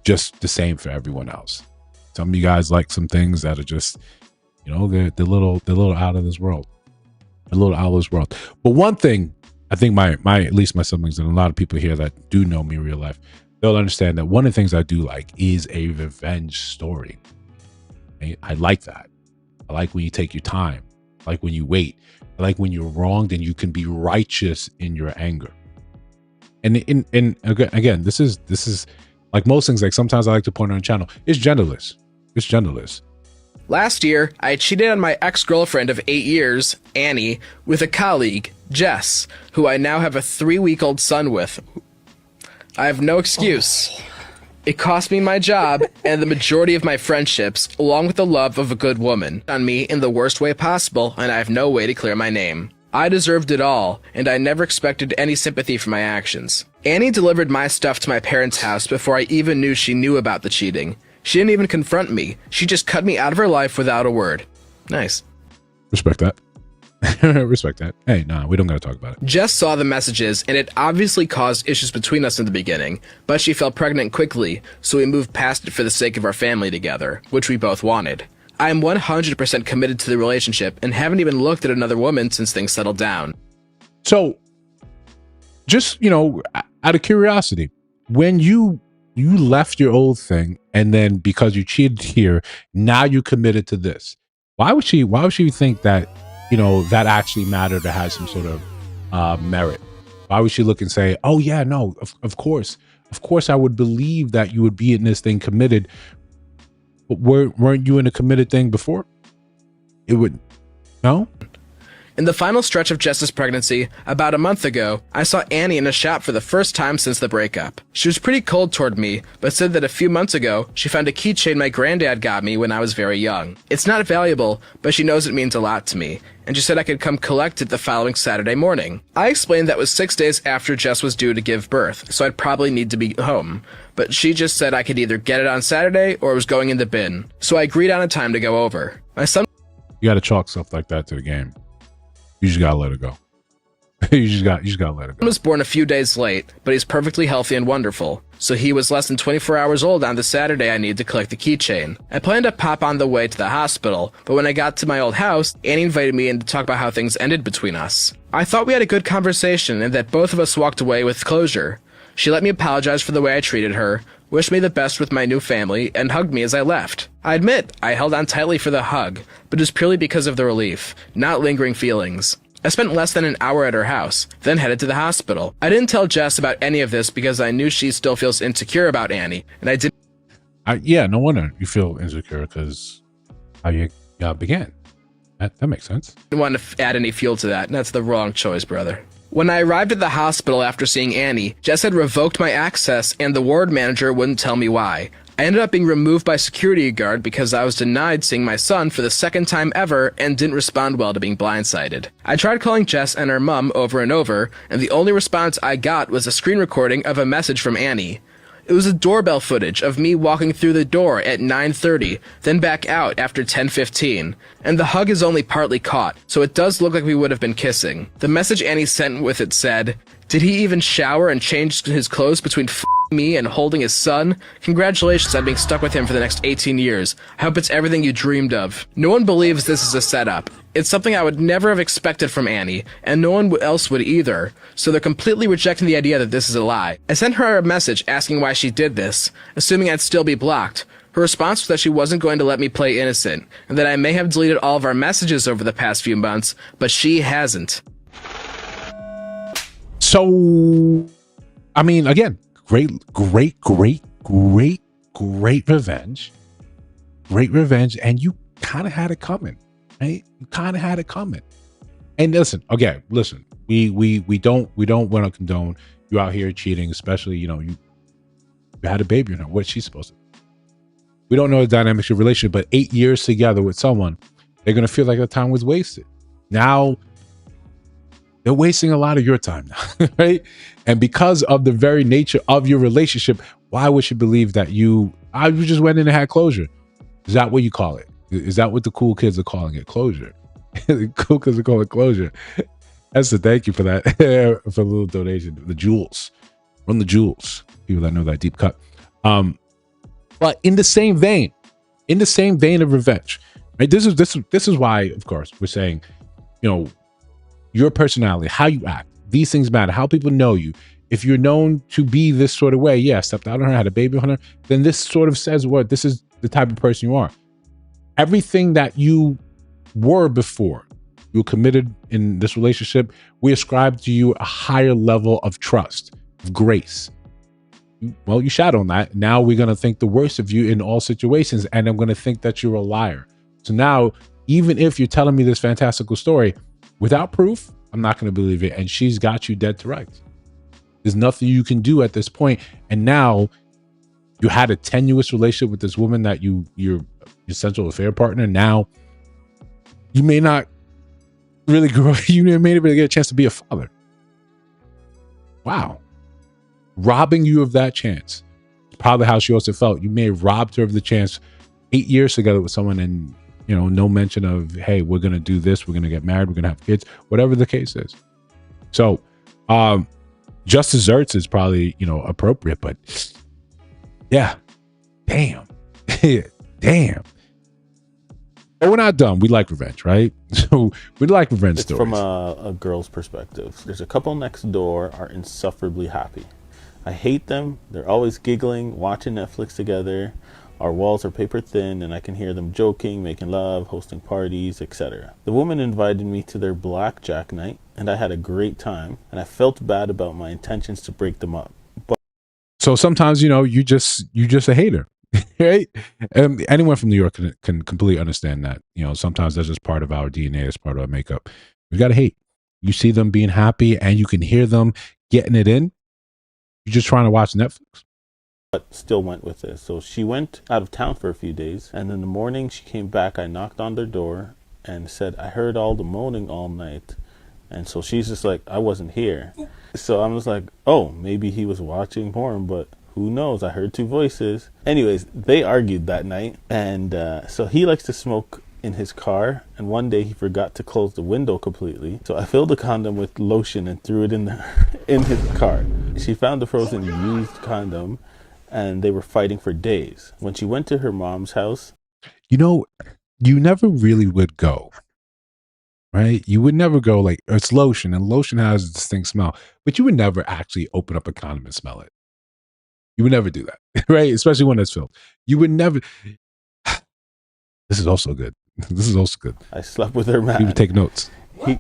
just the same for everyone else. Some of you guys like some things that are just, you know, they're little out of this world, a little out of this world. But one thing I think my at least my siblings and a lot of people here that do know me in real life, they'll understand that one of the things I do like is a revenge story. I like that. I like when you take your time. I like when you wait. I like when you're wronged and you can be righteous in your anger. And again, this is like most things. Like sometimes I like to point on a channel. It's genderless. It's genderless. Last year, I cheated on my ex-girlfriend of 8 years, Annie, with a colleague, Jess, who I now have a 3-week-old son with. I have no excuse. It cost me my job and the majority of my friendships, along with the love of a good woman, on me in the worst way possible, and I have no way to clear my name. I deserved it all, and I never expected any sympathy for my actions. Annie delivered my stuff to my parents' house before I even knew she knew about the cheating. She didn't even confront me. She just cut me out of her life without a word. Nice. Respect that. Respect that. Hey, nah, we don't gotta talk about it. Jess saw the messages, and it obviously caused issues between us in the beginning, but she fell pregnant quickly, so we moved past it for the sake of our family together, which we both wanted. I am 100% committed to the relationship and haven't even looked at another woman since things settled down. So, just, you know, out of curiosity, when you left your old thing, and then because you cheated here, now you committed to this. Why would she think that, you know, that actually mattered or had some sort of merit? Why would she look and say, "Oh yeah, no, of course I would believe that you would be in this thing committed"? But weren't you in a committed thing before? It would, no? In the final stretch of Jess's pregnancy, about a month ago, I saw Annie in a shop for the first time since the breakup. She was pretty cold toward me, but said that a few months ago, she found a keychain my granddad got me when I was very young. It's not valuable, but she knows it means a lot to me, and she said I could come collect it the following Saturday morning. I explained that was 6 days after Jess was due to give birth, so I'd probably need to be home, but she just said I could either get it on Saturday or it was going in the bin, so I agreed on a time to go over. My son— You gotta chalk stuff like that to the game. You just gotta let it go. you just gotta let it go. Was born a few days late, but he's perfectly healthy and wonderful. So he was less than 24 hours old on the Saturday I needed to collect the keychain. I planned to pop on the way to the hospital, but when I got to my old house, Annie invited me in to talk about how things ended between us. I thought we had a good conversation and that both of us walked away with closure. She let me apologize for the way I treated her, wished me the best with my new family, and hugged me as I left. I admit, I held on tightly for the hug, but it was purely because of the relief, not lingering feelings. I spent less than an hour at her house, then headed to the hospital. I didn't tell Jess about any of this because I knew she still feels insecure about Annie, and I didn't. Yeah, no wonder you feel insecure because how you began. That makes sense. Didn't want to add any fuel to that. That's the wrong choice, brother. When I arrived at the hospital after seeing Annie, Jess had revoked my access and the ward manager wouldn't tell me why. I ended up being removed by security guard because I was denied seeing my son for the second time ever and didn't respond well to being blindsided. I tried calling Jess and her mum over and over, and the only response I got was a screen recording of a message from Annie. It was a doorbell footage of me walking through the door at 9:30, then back out after 10:15, and the hug is only partly caught, so it does look like we would have been kissing. The message Annie sent with it said, "Did he even shower and change his clothes between me and holding his son? Congratulations on being stuck with him for the next 18 years. I hope it's everything you dreamed of." No one believes this is a setup. It's something I would never have expected from Annie, and no one else would either, so they're completely rejecting the idea that this is a lie. I sent her a message asking why she did this, assuming I'd still be blocked. Her response was that she wasn't going to let me play innocent, and that I may have deleted all of our messages over the past few months, but she hasn't. So, I mean, again, great revenge. Great revenge, and you kind of had it coming, right? You kind of had it coming. And listen, we don't want to condone you out here cheating, especially, you had a baby or not. What's she supposed to do? We don't know the dynamics of your relationship, but 8 years together with someone, they're going to feel like the time was wasted. Now, they're wasting a lot of your time now, right? And because of the very nature of your relationship, why would you believe that you just went in and had closure? Is that what you call it? Is that what the cool kids are calling it? Closure. The cool kids are calling it closure. Esther, thank you for that, for a little donation. The jewels. Run the jewels. People that know that deep cut. But in the same vein of revenge, right? This is why, of course, we're saying, your personality, how you act, these things matter. How people know you. If you're known to be this sort of way, stepped out on her, had a baby on her, then this sort of says what this is the type of person you are. Everything that you were before you were committed in this relationship, we ascribe to you a higher level of trust, of grace. Well, you shat on that. Now we're going to think the worst of you in all situations, and I'm going to think that you're a liar. So now, even if you're telling me this fantastical story, without proof, I'm not going to believe it. And she's got you dead to rights. There's nothing you can do at this point. And now you had a tenuous relationship with this woman that you're your sexual affair partner. Now you may not really grow. You may not really get a chance to be a father. Wow. Robbing you of that chance. Probably how she also felt. You may have robbed her of the chance 8 years together with someone, and no mention of, hey, we're going to do this. We're going to get married. We're going to have kids, whatever the case is. So, just desserts is probably, appropriate, but yeah, damn. Damn. But we're not done. We like revenge, right? So we like revenge stories. From a girl's perspective. There's a couple next door are insufferably happy. I hate them. They're always giggling, watching Netflix together. Our walls are paper thin, and I can hear them joking, making love, hosting parties, etc. The woman invited me to their blackjack night, and I had a great time, and I felt bad about my intentions to break them up. So sometimes, you just a hater, right? Anyone from New York can completely understand that. Sometimes that's just part of our DNA, it's part of our makeup. We got to hate. You see them being happy, and you can hear them getting it in. You're just trying to watch Netflix. But still went with it. So she went out of town for a few days, and in the morning she came back. I knocked on their door and said, I heard all the moaning all night. And so she's just like, I wasn't here. So I'm just like, oh, maybe he was watching porn, but who knows? I heard two voices. Anyways, they argued that night, and so he likes to smoke in his car, and one day he forgot to close the window completely. So I filled the condom with lotion and threw it in his car. She found the frozen used condom, and they were fighting for days. When she went to her mom's house, you never really would go, right? You would never go like, it's lotion, and lotion has a distinct smell, but you would never actually open up a condom and smell it. You would never do that, right? Especially when it's filled. You would never. This is also good. This is also good. I slept with her man. You would take notes.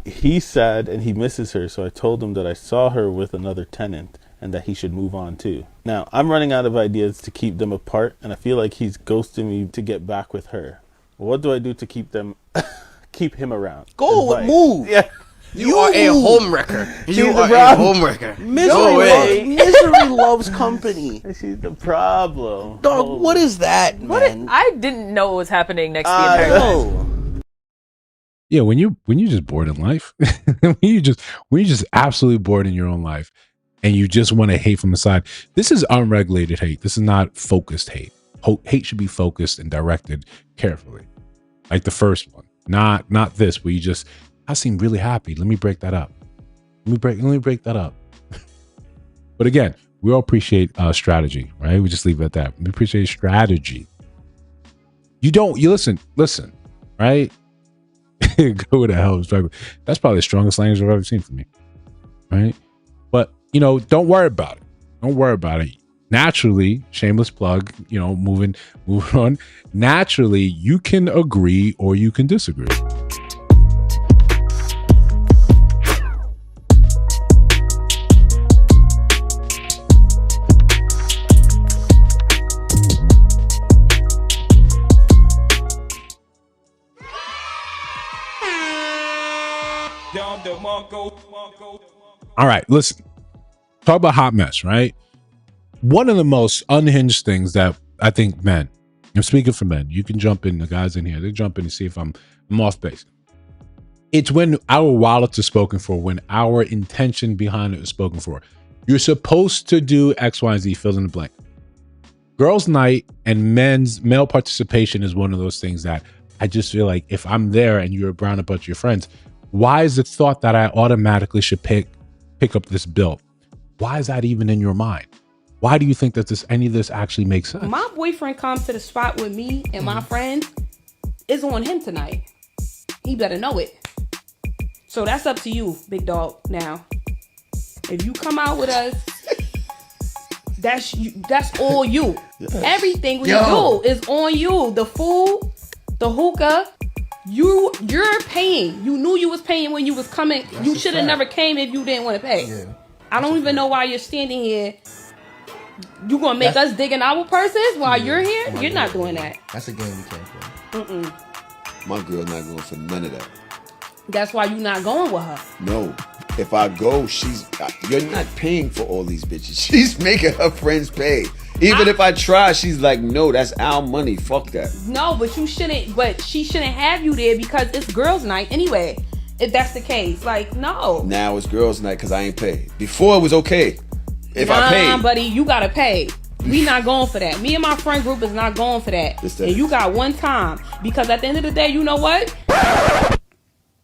He's sad and he misses her, so I told him that I saw her with another tenant and that he should move on too. Now, I'm running out of ideas to keep them apart, and I feel like he's ghosting me to get back with her. What do I do to keep him around? Move. Yeah. You are a homewrecker. You are a homewrecker. Misery loves company. She's the problem. Dog, what is that, man? I didn't know what was happening next to the entire know. Yeah, when you just bored in life, when you just absolutely bored in your own life, and you just want to hate from the side. This is unregulated hate. This is not focused hate. Hate should be focused and directed carefully, like the first one. Not this where you just, I seem really happy. Let me break that up. Let me break that up. But again, we all appreciate strategy, right? We just leave it at that. We appreciate strategy. You listen, right? Go to hell. That's probably the strongest language I've ever seen from me, right? But don't worry about it. Don't worry about it. Naturally, shameless plug, moving on. Naturally, you can agree or you can disagree. All right, listen. Talk about hot mess, right? One of the most unhinged things that I think men, I'm speaking for men, you can jump in, the guys in here, they jump in and see if I'm off base. It's when our wallet is spoken for, when our intention behind it is spoken for. You're supposed to do X, Y, and Z, fill in the blank. Girls' night and male participation is one of those things that I just feel like if I'm there and you're around a bunch of your friends, why is it thought that I automatically should pick up this bill? Why is that even in your mind? Why do you think that any of this actually makes sense? My boyfriend comes to the spot with me and my friends. It's on him tonight. He better know it. So that's up to you, big dog. Now, if you come out with us, that's all you. Everything we do is on you. The food, the hookah, you're paying. You knew you was paying when you was coming. That's you should have never came if you didn't want to pay. Yeah. I don't even know why you're standing here. You gonna make us dig in our purses while you're here? You're not doing that. That's a game we can't play. My girl not going for none of that. That's why you're not going with her. No. If I go, you're not paying for all these bitches. She's making her friends pay. Even if I try, she's like, no, that's our money. Fuck that. No, but she shouldn't have you there because it's girls' night anyway. If that's the case. Like, no. Now it's girls' night because I ain't paid. Before it was okay. If I paid. Buddy, you gotta pay. We not going for that. Me and my friend group is not going for that. And you got one time. Because at the end of the day, you know what?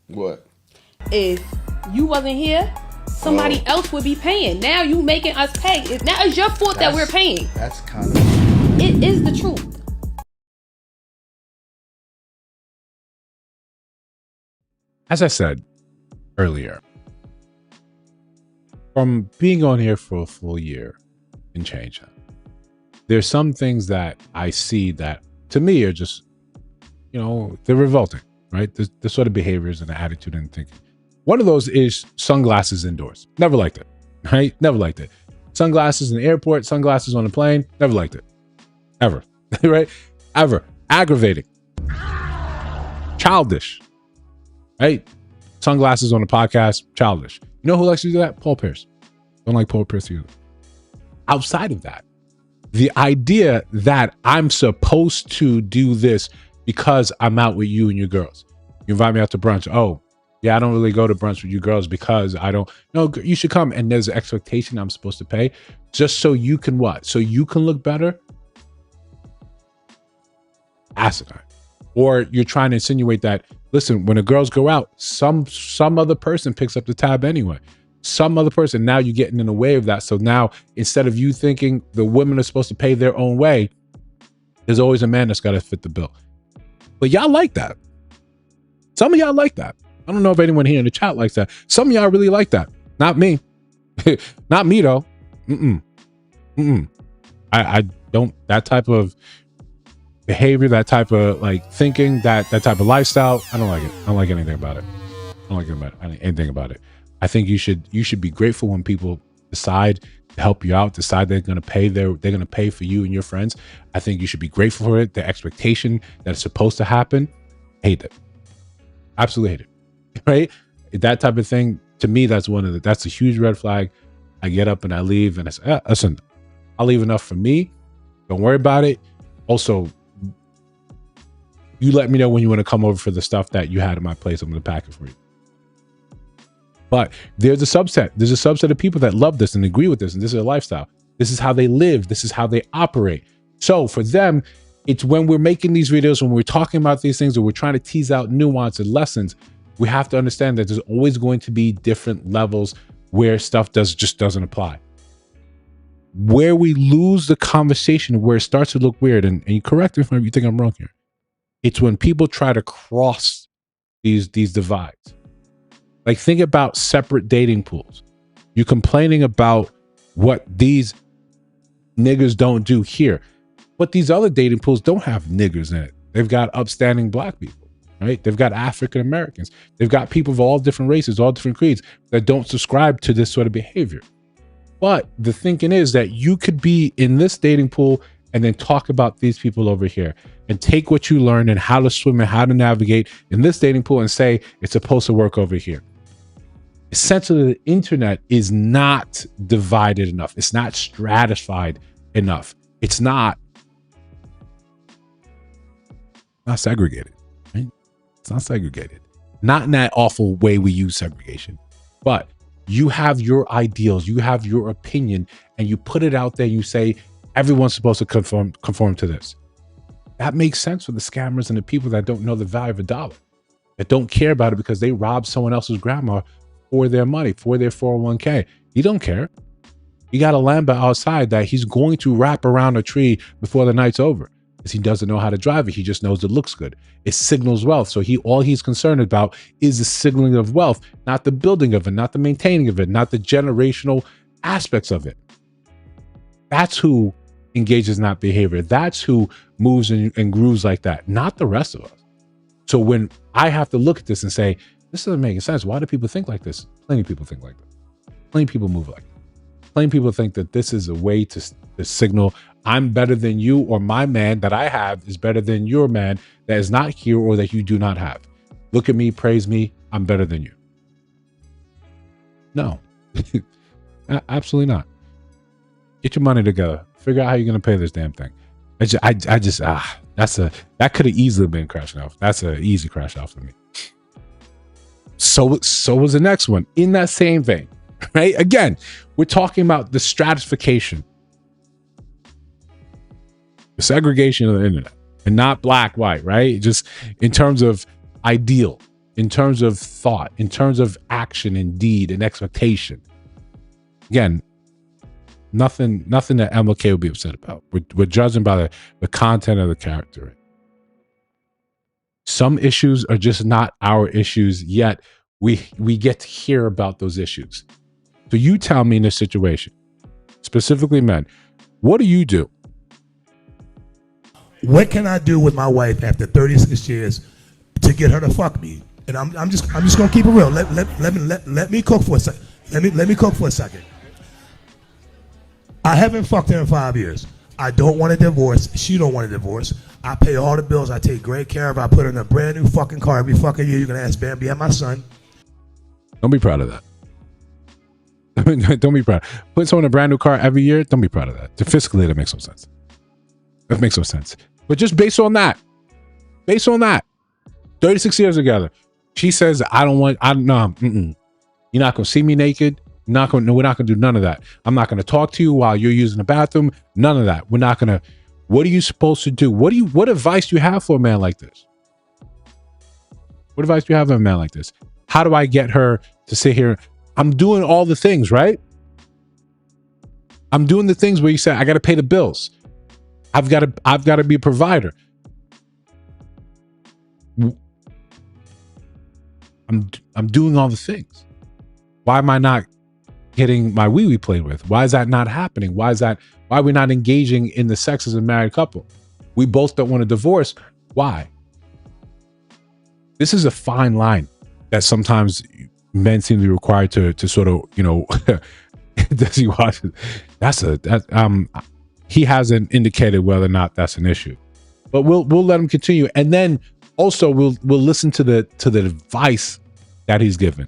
What? If you wasn't here, somebody else would be paying. Now you making us pay. Now it's your fault that we're paying. That's kind of... It is the truth. As I said earlier, from being on here for a full year and change, there's some things that I see that to me are just, they're revolting, right? The sort of behaviors and the attitude and thinking. One of those is sunglasses indoors. Never liked it, right? Never liked it. Sunglasses in the airport, sunglasses on the plane. Never liked it. Ever, right? Ever. Aggravating. Childish, right? Sunglasses on the podcast, childish. You know who likes to do that? Paul Pierce. Don't like Paul Pierce either. Outside of that, the idea that I'm supposed to do this because I'm out with you and your girls. You invite me out to brunch. Oh, yeah, I don't really go to brunch with you girls because I don't. No, you should come. And there's an expectation I'm supposed to pay just so you can what? So you can look better? Asinine. Or you're trying to insinuate that, listen, when the girls go out, some other person picks up the tab anyway. Some other person. Now you're getting in the way of that. So now instead of you thinking the women are supposed to pay their own way, there's always a man that's got to fit the bill. But y'all like that. Some of y'all like that. I don't know if anyone here in the chat likes that. Some of y'all really like that. Not me. Not me though. I don't, that type of behavior, that type of like thinking, that type of lifestyle, I don't like it. I don't like anything about it. I don't like anything about it. I think you should be grateful when people decide to help you out, decide they're going to pay for you and your friends. I think you should be grateful for it. The expectation that it's supposed to happen, hate it. Absolutely hate it. Right? That type of thing, to me, that's a huge red flag. I get up and I leave and I say, listen, I'll leave enough for me. Don't worry about it. Also, you let me know when you want to come over for the stuff that you had in my place. I'm going to pack it for you. But there's a subset. There's a subset of people that love this and agree with this. And this is a lifestyle. This is how they live. This is how they operate. So for them, it's when we're making these videos, when we're talking about these things, or we're trying to tease out nuance and lessons, we have to understand that there's always going to be different levels where stuff just doesn't apply. Where we lose the conversation, where it starts to look weird, and you correct me if you think I'm wrong here, it's when people try to cross these divides. Like, think about separate dating pools. You're complaining about what these niggers don't do here, but these other dating pools don't have niggers in it. They've got upstanding black people, right? They've got African Americans. They've got people of all different races, all different creeds that don't subscribe to this sort of behavior. But the thinking is that you could be in this dating pool and then talk about these people over here and take what you learn and how to swim and how to navigate in this dating pool and say it's supposed to work over here. Essentially, the internet is not divided enough. It's not stratified enough. It's not segregated, right? It's not segregated. Not in that awful way we use segregation, but you have your ideals, you have your opinion, and you put it out there. You say everyone's supposed to conform to this. That makes sense for the scammers and the people that don't know the value of a dollar, that don't care about it because they robbed someone else's grandma for their money, for their 401k. You don't care. You got a Lambo outside that he's going to wrap around a tree before the night's over because he doesn't know how to drive it. He just knows it looks good. It signals wealth. So all he's concerned about is the signaling of wealth, not the building of it, not the maintaining of it, not the generational aspects of it. That's who engages in that behavior. That's who moves and grooves like that, not the rest of us. So when I have to look at this and say, this doesn't make sense. Why do people think like this? Plenty of people think like this. Plenty of people move like this. Plenty of people think that this is a way to signal I'm better than you, or my man that I have is better than your man that is not here or that you do not have. Look at me, praise me, I'm better than you. No, absolutely not. Get your money together. Figure out how you're going to pay this damn thing. That could have easily been crashing off. That's an easy crash off for me. So was the next one in that same vein, right? Again, we're talking about the stratification, the segregation of the internet, and not black, white, right? Just in terms of ideal, in terms of thought, in terms of action and deed and expectation. Again, nothing that MLK would be upset about. We're judging by the content of the character. Some issues are just not our issues yet. We get to hear about those issues. So you tell me in this situation, specifically men, what do you do? What can I do with my wife after 36 years to get her to fuck me? And I'm just gonna keep it real. Let me cook for a second. Let me cook for a second. I haven't fucked her in 5 years. I don't want a divorce. She don't want a divorce. I pay all the bills. I take great care of her. I put her in a brand new fucking car every fucking year. You're gonna ask Bambi and my son. Don't be proud of that. Don't be proud. Put someone in a brand new car every year. Don't be proud of that. Fiscally, that makes no sense. That makes no sense. But just based on that, 36 years together, she says, you're not gonna see me naked. We're not gonna do none of that. I'm not gonna talk to you while you're using the bathroom. None of that. We're not gonna. What are you supposed to do? What advice do you have for a man like this? What advice do you have for a man like this? How do I get her to sit here? I'm doing all the things, right? I'm doing the things where you say, I got to pay the bills. I've got to be a provider. I'm doing all the things. Why am I not getting my wee-wee played with? Why is that not happening? Why are we not engaging in the sex as a married couple? We both don't want a divorce. Why? This is a fine line. that sometimes men seem to be required to sort of, you know, does he watch it? He hasn't indicated whether or not that's an issue, but we'll let him continue, and then also we'll listen to the advice that he's given,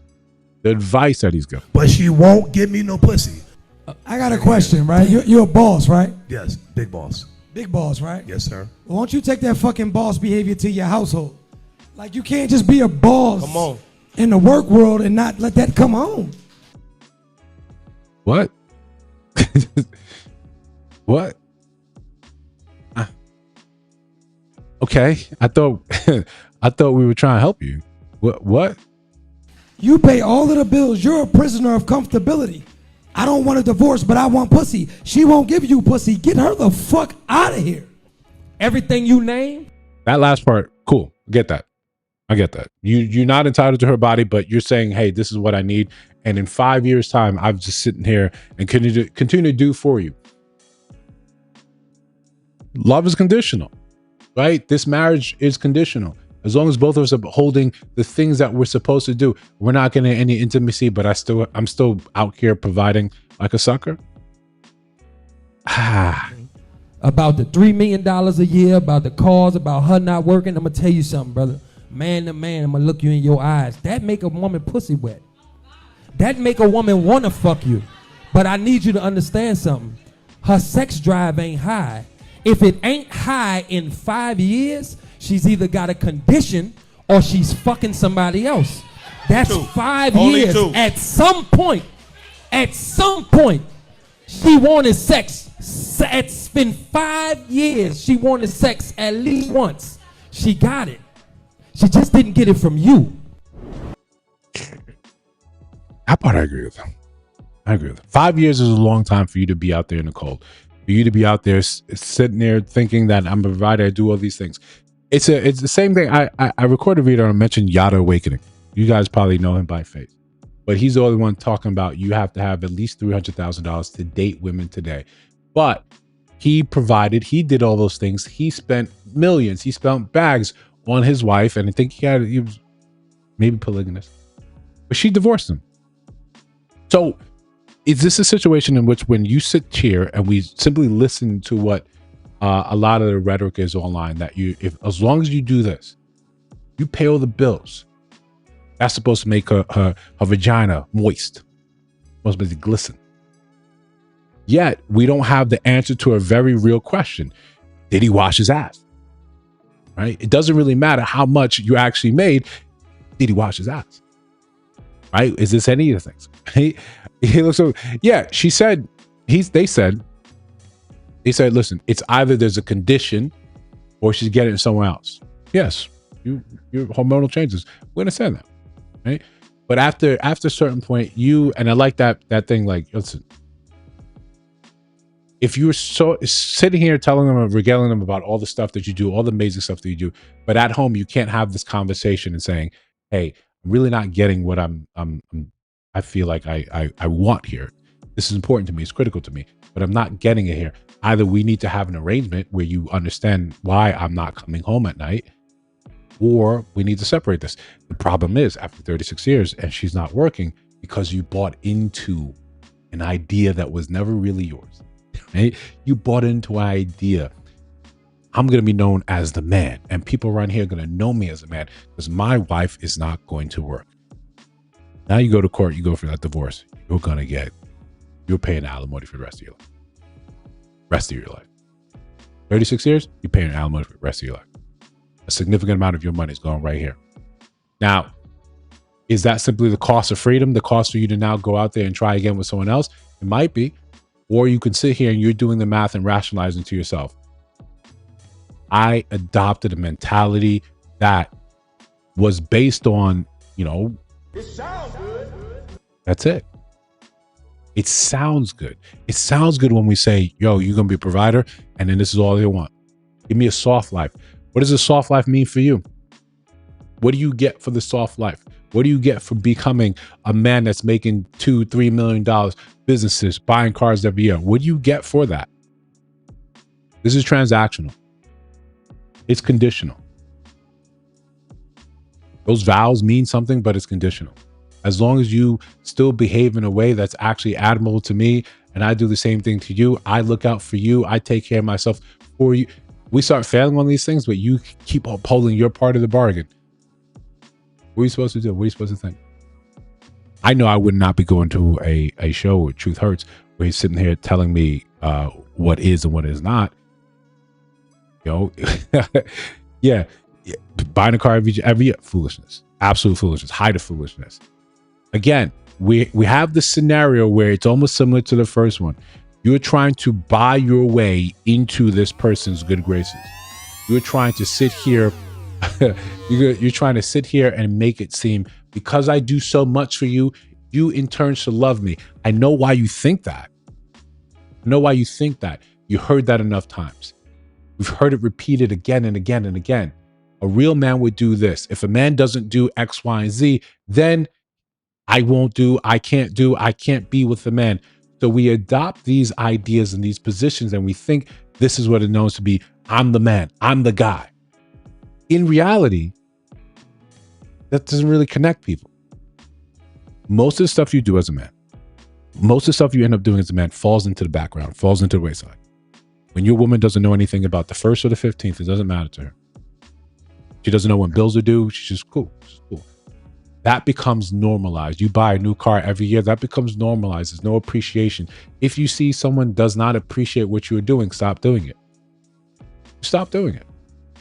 But she won't give me no pussy. I got a question, right? You're a boss, right? Yes, big boss. Big boss, right? Yes, sir. Well, won't you take that fucking boss behavior to your household? Like, you can't just be a boss Come on. in the work world and not let that come home. What? What? Okay, I thought we were trying to help you. What? You pay all of the bills. You're a prisoner of comfortability. I don't want a divorce, but I want pussy. She won't give you pussy. Get her the fuck out of here. Everything you name. That last part, cool. Get that. I get that. You're not entitled to her body, but you're saying, hey, this is what I need. And in 5 years' time, I'm just sitting here and continue to do for you. Love is conditional, right? This marriage is conditional. As long as both of us are holding the things that we're supposed to do, we're not getting any intimacy, but I'm still out here providing like a sucker. About the $3 million a year, about the cars, about her not working. I'm gonna tell you something, brother. Man to man, I'm gonna look you in your eyes. That make a woman pussy wet. That make a woman wanna fuck you. But I need you to understand something. Her sex drive ain't high. If it ain't high in 5 years, she's either got a condition or she's fucking somebody else. That's 5 years. At some point, she wanted sex. It's been 5 years. She wanted sex at least once. She got it. She just didn't get it from you. That part I agree with him. 5 years is a long time for you to be out there in the cold. For you to be out there sitting there thinking that I'm a provider, I do all these things. It's the same thing. I recorded a video and I mentioned Yada Awakening. You guys probably know him by face. But he's the only one talking about you have to have at least $300,000 to date women today. But he provided, he did all those things. He spent millions. He spent bags on his wife. And I think he was maybe polygamous. But she divorced him. So is this a situation in which when you sit here and we simply listen to what a lot of the rhetoric is online, that as long as you do this, you pay all the bills, that's supposed to make her vagina moist, supposed to make it glisten. Yet we don't have the answer to a very real question. Did he wash his ass? Right? It doesn't really matter how much you actually made. Did he wash his ass? Right? Is this any of the things? He looks so, yeah, they said, listen, it's either there's a condition or she's getting it somewhere else. Yes, your hormonal changes. We understand that, right? But after a certain point, and I like that thing, like, listen, if you're sitting here telling them and regaling them about all the stuff that you do, all the amazing stuff that you do, but at home you can't have this conversation and saying, hey, I'm really not getting what I feel like I want here. This is important to me. It's critical to me, but I'm not getting it here. Either we need to have an arrangement where you understand why I'm not coming home at night, or we need to separate this. The problem is, after 36 years and she's not working, because you bought into an idea that was never really yours, right? You bought into an idea. I'm going to be known as the man, and people around here are going to know me as a man because my wife is not going to work. Now you go to court, you go for that divorce, you're paying alimony for the rest of your life. Rest of your life. 36 years, you're paying alimony for the rest of your life. A significant amount of your money is going right here. Now, is that simply the cost of freedom? The cost for you to now go out there and try again with someone else? It might be. Or you can sit here and you're doing the math and rationalizing to yourself. I adopted a mentality that was based on, it sounds good. That's it. It sounds good. It sounds good when we say, yo, you're going to be a provider, and then this is all they want. Give me a soft life. What does a soft life mean for you? What do you get for the soft life? What do you get for becoming a man that's making $2-3 million, businesses, buying cars every year? What do you get for that? This is transactional. It's conditional. Those vows mean something, but it's conditional. As long as you still behave in a way that's actually admirable to me, and I do the same thing to you, I look out for you, I take care of myself for you. We start failing on these things, but you keep upholding your part of the bargain. What are you supposed to do? What are you supposed to think? I know I would not be going to a show where Truth Hurts, where he's sitting here telling me what is and what is not. You know, yeah, buying a car every year, foolishness, absolute foolishness, height of foolishness. Again, we have this scenario where it's almost similar to the first one. You're trying to buy your way into this person's good graces. You're trying to sit here. You're trying to sit here and make it seem, because I do so much for you, you in turn should love me. I know why you think that. I know why you think that. You heard that enough times. We've heard it repeated again and again and again. A real man would do this. If a man doesn't do X, Y, and Z, then I can't be with the man. So we adopt these ideas and these positions and we think this is what it knows to be. I'm the man. I'm the guy. In reality, that doesn't really connect people. Most of the stuff you do as a man, most of the stuff you end up doing as a man falls into the background, falls into the wayside. When your woman doesn't know anything about the 1st or the 15th, it doesn't matter to her. She doesn't know when bills are due. She's just cool. She's cool. That becomes normalized. You buy a new car every year. That becomes normalized. There's no appreciation. If you see someone does not appreciate what you're doing, stop doing it. Stop doing it.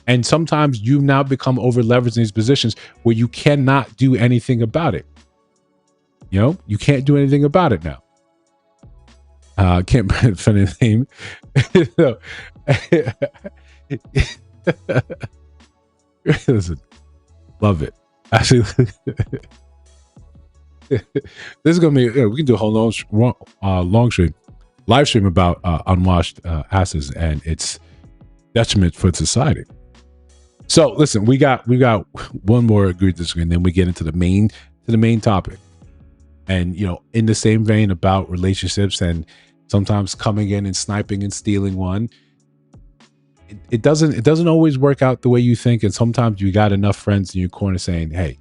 And sometimes you now become over leveraged in these positions where you cannot do anything about it. You know, you can't do anything about it now. Can't find a name. Listen, love it. Actually, this is gonna be. We can do a whole long stream, live stream about unwashed asses and its detriment for society. So listen, we got one more agreed disagree, and then we get into the main topic. And you know, in the same vein about relationships and sometimes coming in and sniping and stealing one. It doesn't always work out the way you think, and sometimes you got enough friends in your corner saying, hey,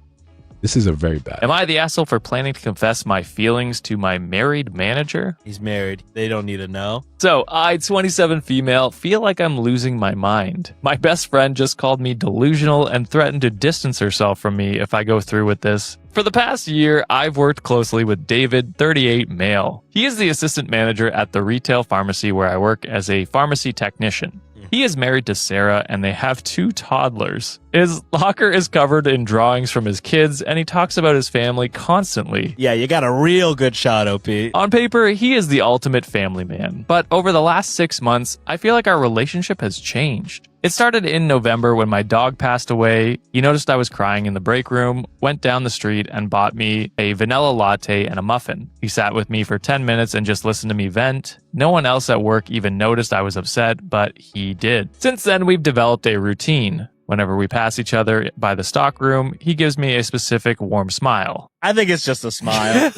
this is a very bad. Am I the asshole for planning to confess my feelings to my married manager? He's married. They don't need to know. So, I, 27 female, feel like I'm losing my mind. My best friend just called me delusional and threatened to distance herself from me if I go through with this. For the past year, I've worked closely with David, 38 male. He is the assistant manager at the retail pharmacy where I work as a pharmacy technician. He is married to Sarah and they have 2 toddlers. His locker is covered in drawings from his kids and he talks about his family constantly. Yeah, you got a real good shot, OP. On paper, he is the ultimate family man. But over the last 6 months, I feel like our relationship has changed. It started in November when my dog passed away. He noticed I was crying in the break room, went down the street and bought me a vanilla latte and a muffin. He sat with me for 10 minutes and just listened to me vent. No one else at work even noticed I was upset, but he did. Since then, we've developed a routine. Whenever we pass each other by the stock room, he gives me a specific warm smile. I think it's just a smile.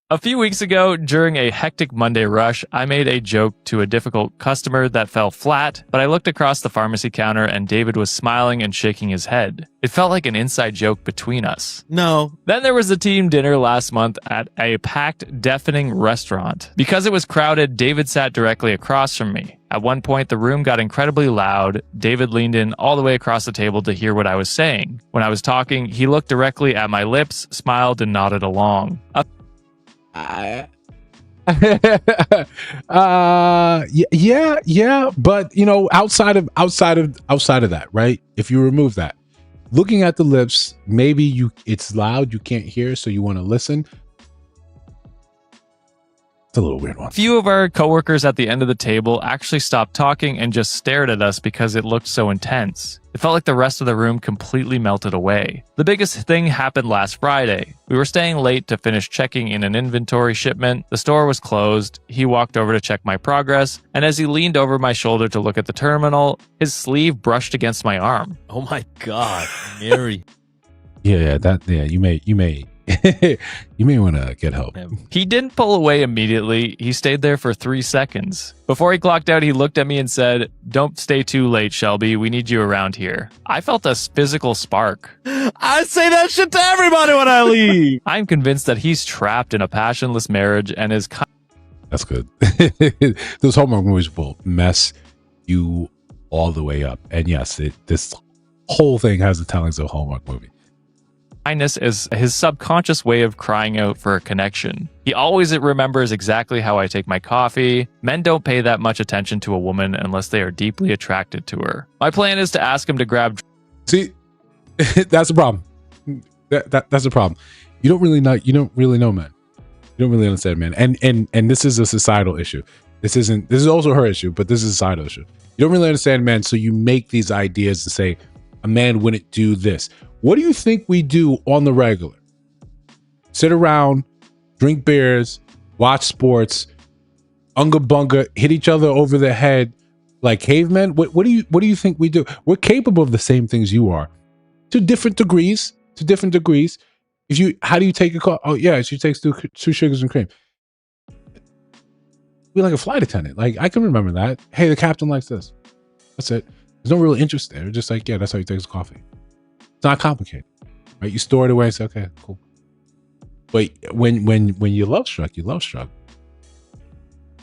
A few weeks ago, during a hectic Monday rush, I made a joke to a difficult customer that fell flat, but I looked across the pharmacy counter and David was smiling and shaking his head. It felt like an inside joke between us. No. Then there was a team dinner last month at a packed, deafening restaurant. Because it was crowded, David sat directly across from me. At one point, the room got incredibly loud. David leaned in all the way across the table to hear what I was saying. When I was talking, he looked directly at my lips, smiled, and nodded along. Yeah, but you know, outside of that, right? If you remove that, looking at the lips, maybe it's loud, you can't hear, so you want to listen. It's a little weird one. A few of our coworkers at the end of the table actually stopped talking and just stared at us because it looked so intense. It felt like the rest of the room completely melted away. The biggest thing happened last Friday. We were staying late to finish checking in an inventory shipment. The store was closed. He walked over to check my progress, and as he leaned over my shoulder to look at the terminal, his sleeve brushed against my arm. Oh my God, Mary. You may You may want to get help. He didn't pull away immediately. He stayed there for 3 seconds. Before he clocked out, he looked at me and said, "Don't stay too late, Shelby. We need you around here." I felt a physical spark. I say that shit to everybody when I leave. I'm convinced that he's trapped in a passionless marriage and is That's good. Those Hallmark movies will mess you all the way up. And yes, this whole thing has the tellings of a Hallmark movie. kindness is his subconscious way of crying out for a connection. He always remembers exactly how I take my coffee. Men don't pay that much attention to a woman unless they are deeply attracted to her. My plan is to ask him to grab... See, that's the problem. That's the problem. You don't really know, man. You don't really understand, man. And this is a societal issue. This is also her issue, but this is a societal issue. You don't really understand, man. So you make these ideas to say a man wouldn't do this. What do you think we do on the regular? Sit around, drink beers, watch sports, unga bunga, hit each other over the head like cavemen. What do you think we do? We're capable of the same things you are, to different degrees. How do you take a call? Oh yeah, she takes two sugars and cream. We're like a flight attendant. Like, I can remember that. Hey, the captain likes this. That's it. There's no real interest there. Just like, yeah, that's how he takes coffee. It's not complicated, right? You store it away and say, okay, cool. But when you love struck, you love struck.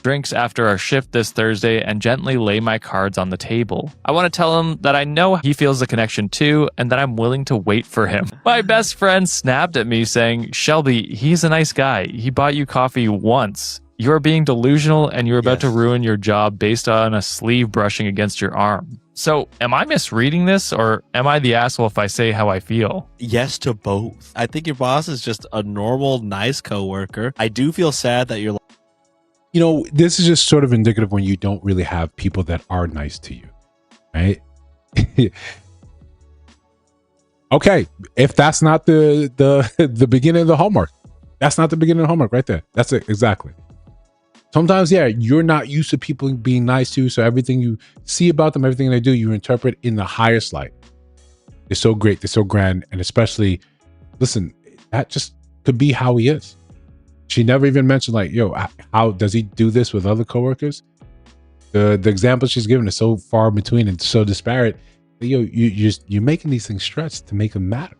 Drinks after our shift this Thursday and gently lay my cards on the table. I want to tell him that I know he feels the connection too, and that I'm willing to wait for him. My best friend snapped at me saying, "Shelby, he's a nice guy. He bought you coffee once. You're being delusional and you're about to ruin your job based on a sleeve brushing against your arm." So am I misreading this, or am I the asshole if I say how I feel? Yes to both. I think your boss is just a normal, nice coworker. I do feel sad that you're... You know, this is just sort of indicative when you don't really have people that are nice to you, right? Okay, if that's not the beginning of the Hallmark, that's not the beginning of the Hallmark right there. That's it, exactly. Sometimes, yeah, you're not used to people being nice to you, so everything you see about them, everything they do, you interpret in the highest light. They're so great, they're so grand, and especially, listen, that just could be how he is. She never even mentioned, like, yo, how does he do this with other coworkers? The example she's given is so far between and so disparate. Yo, you're making these things stretch to make them matter.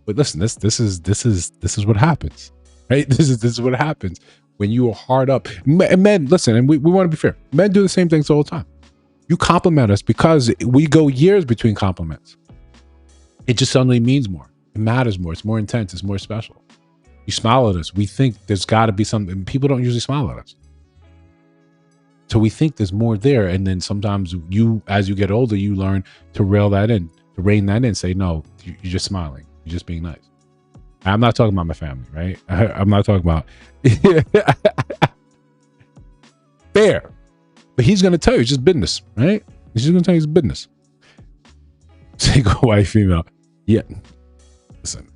But listen, this is what happens, right? This is what happens when you are hard up. Men, listen, and we want to be fair. Men do the same things all the time. You compliment us because we go years between compliments. It just suddenly means more. It matters more. It's more intense. It's more special. You smile at us. We think there's got to be something. People don't usually smile at us. So we think there's more there. And then sometimes as you get older, you learn to rein that in, say, no, you're just smiling. You're just being nice. I'm not talking about my family, right? I'm not talking about fair. But he's going to tell you it's just business, right? He's just going to tell you it's business. Single white female. Yeah. Listen.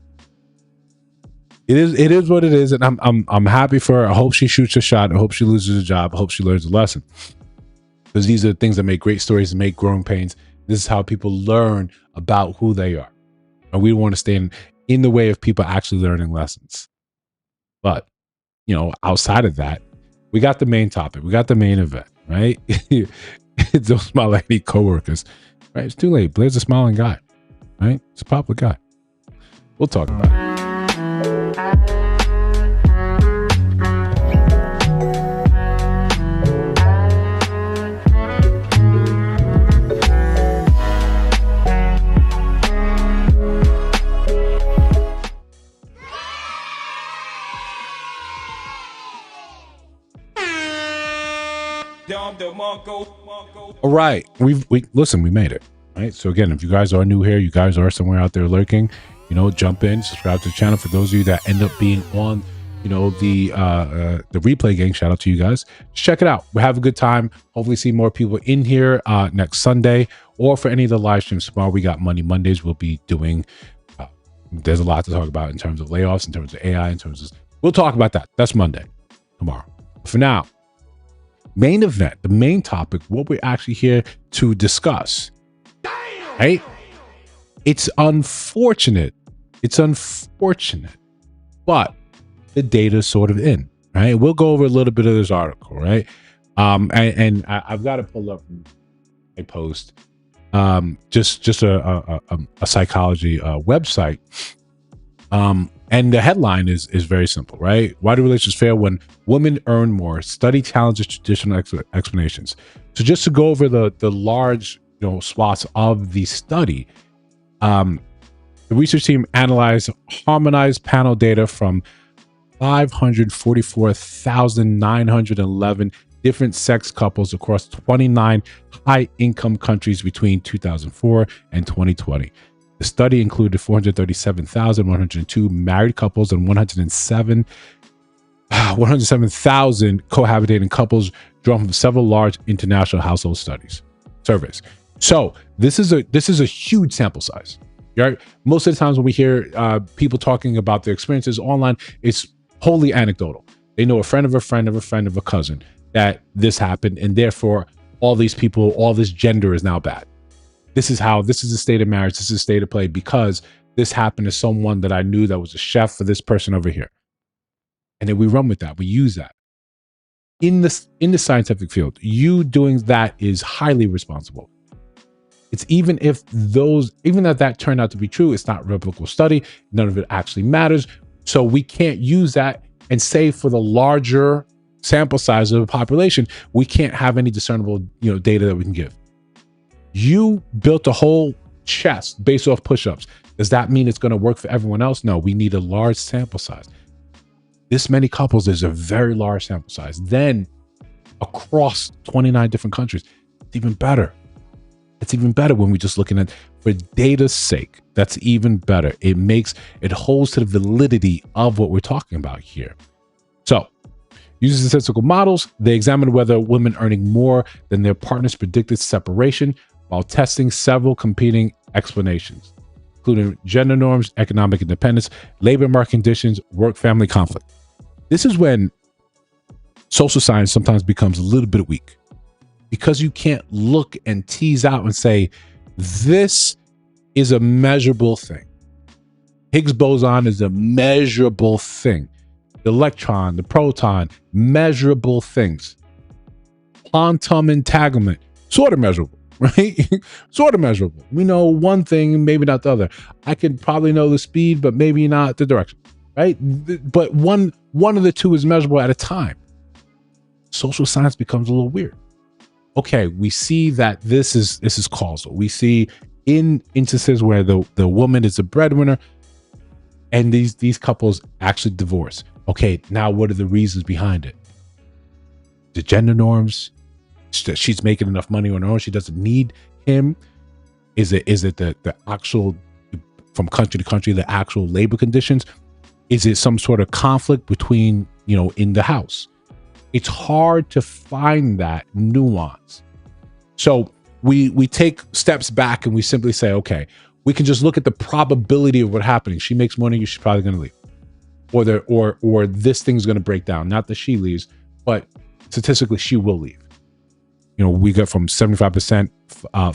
It is what it is, and I'm happy for her. I hope she shoots a shot. I hope she loses a job. I hope she learns a lesson. Because these are the things that make great stories and make growing pains. This is how people learn about who they are. And we don't want to stand in the way of people actually learning lessons. But, you know, outside of that, we got the main topic. We got the main event, right? Don't smile at any coworkers. Right? It's too late. Blair's a smiling guy, right? He's a popular guy. We'll talk about it. All right, we listen, we made it, right? So again, if you guys are new here, you guys are somewhere out there lurking, you know, jump in, subscribe to the channel. For those of you that end up being on, you know, the replay gang, shout out to you guys. Just check it out. We'll have a good time. Hopefully see more people in here next Sunday, or for any of the live streams tomorrow. We got Money Mondays. We'll be doing there's a lot to talk about in terms of layoffs, in terms of AI, in terms of, we'll talk about that. That's Monday, tomorrow. For now, main event, the main topic, what we're actually here to discuss. Right? It's unfortunate It's unfortunate, but the data is sort of in, right? We'll go over a little bit of this article, right? And I've got to pull up a post, just a psychology website. And the headline is very simple, right? Why do relationships fail when women earn more? Study challenges traditional explanations. So just to go over the large, swaths of the study, the research team analyzed harmonized panel data from 544,911 different sex couples across 29 high-income countries between 2004 and 2020. The study included 437,102 married couples and 107,000 cohabitating couples drawn from several large international household surveys. So this is a huge sample size. Right? Most of the times when we hear people talking about their experiences online, it's wholly anecdotal. They know a friend of a friend of a friend of a cousin that this happened, and therefore all these people, all this gender is now bad. This is the state of marriage. This is the state of play because this happened to someone that I knew that was a chef for this person over here. And then we run with that. We use that. In the scientific field, you doing that is highly responsible. It's even if that turned out to be true, it's not a replicable study. None of it actually matters. So we can't use that and say for the larger sample size of the population, we can't have any discernible, data that we can give. You built a whole chest based off push-ups. Does that mean it's going to work for everyone else? No, we need a large sample size. This many couples is a very large sample size. Then across 29 different countries, it's even better. It's even better when we're just looking at for data's sake. That's even better. It holds to the validity of what we're talking about here. So, using statistical models, they examined whether women earning more than their partner's predicted separation while testing several competing explanations, including gender norms, economic independence, labor market conditions, work-family conflict. This is when social science sometimes becomes a little bit weak. Because you can't look and tease out and say, this is a measurable thing. Higgs boson is a measurable thing. The electron, the proton, measurable things. Quantum entanglement, sort of measurable, right? Sort of measurable. We know one thing, maybe not the other. I could probably know the speed, but maybe not the direction, right? But one of the two is measurable at a time. Social science becomes a little weird. Okay, we see that this is causal. We see in instances where the woman is a breadwinner and these couples actually divorce. Okay, now what are the reasons behind it? The gender norms, she's making enough money on her own, she doesn't need him. Is it the actual, from country to country, the actual labor conditions? Is it some sort of conflict between, in the house? It's hard to find that nuance. So we take steps back and we simply say, okay, we can just look at the probability of what happening. She makes money, she's probably going to leave. Or this thing's going to break down. Not that she leaves, but statistically she will leave. We got from 75%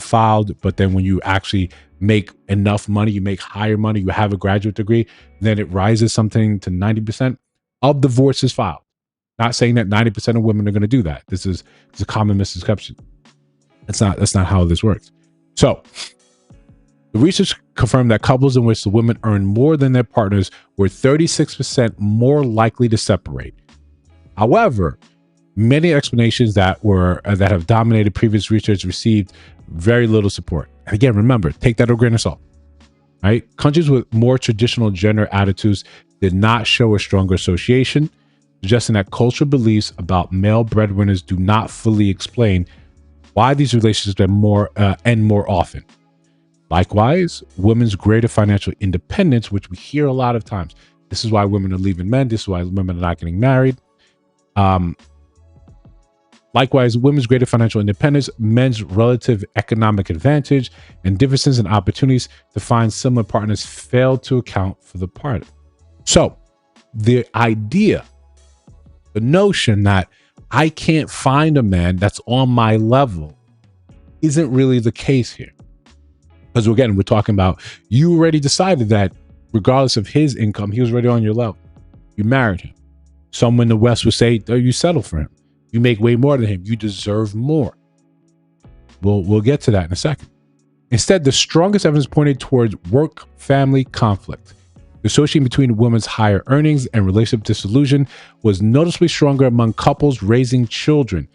filed, but then when you actually make enough money, you make higher money, you have a graduate degree, then it rises something to 90% of divorces filed. Not saying that 90% of women are going to do that. This is a common misconception. That's not how this works. So the research confirmed that couples in which the women earn more than their partners were 36% more likely to separate. However, many explanations that have dominated previous research received very little support. And again, remember, take that with a grain of salt. Right? Countries with more traditional gender attitudes did not show a stronger association, suggesting that cultural beliefs about male breadwinners do not fully explain why these relationships end more often. Likewise, women's greater financial independence, which we hear a lot of times. This is why women are leaving men. This is why women are not getting married. Likewise, women's greater financial independence, men's relative economic advantage, and differences in opportunities to find similar partners fail to account for the part. So the idea, the notion that I can't find a man that's on my level isn't really the case here. Because again, we're talking about, you already decided that regardless of his income, he was already on your level. You married him. Someone in the West would say, oh, you settle for him. You make way more than him. You deserve more. We'll get to that in a second. Instead, the strongest evidence pointed towards work-family conflict. The association between a woman's higher earnings and relationship disillusion was noticeably stronger among couples raising children.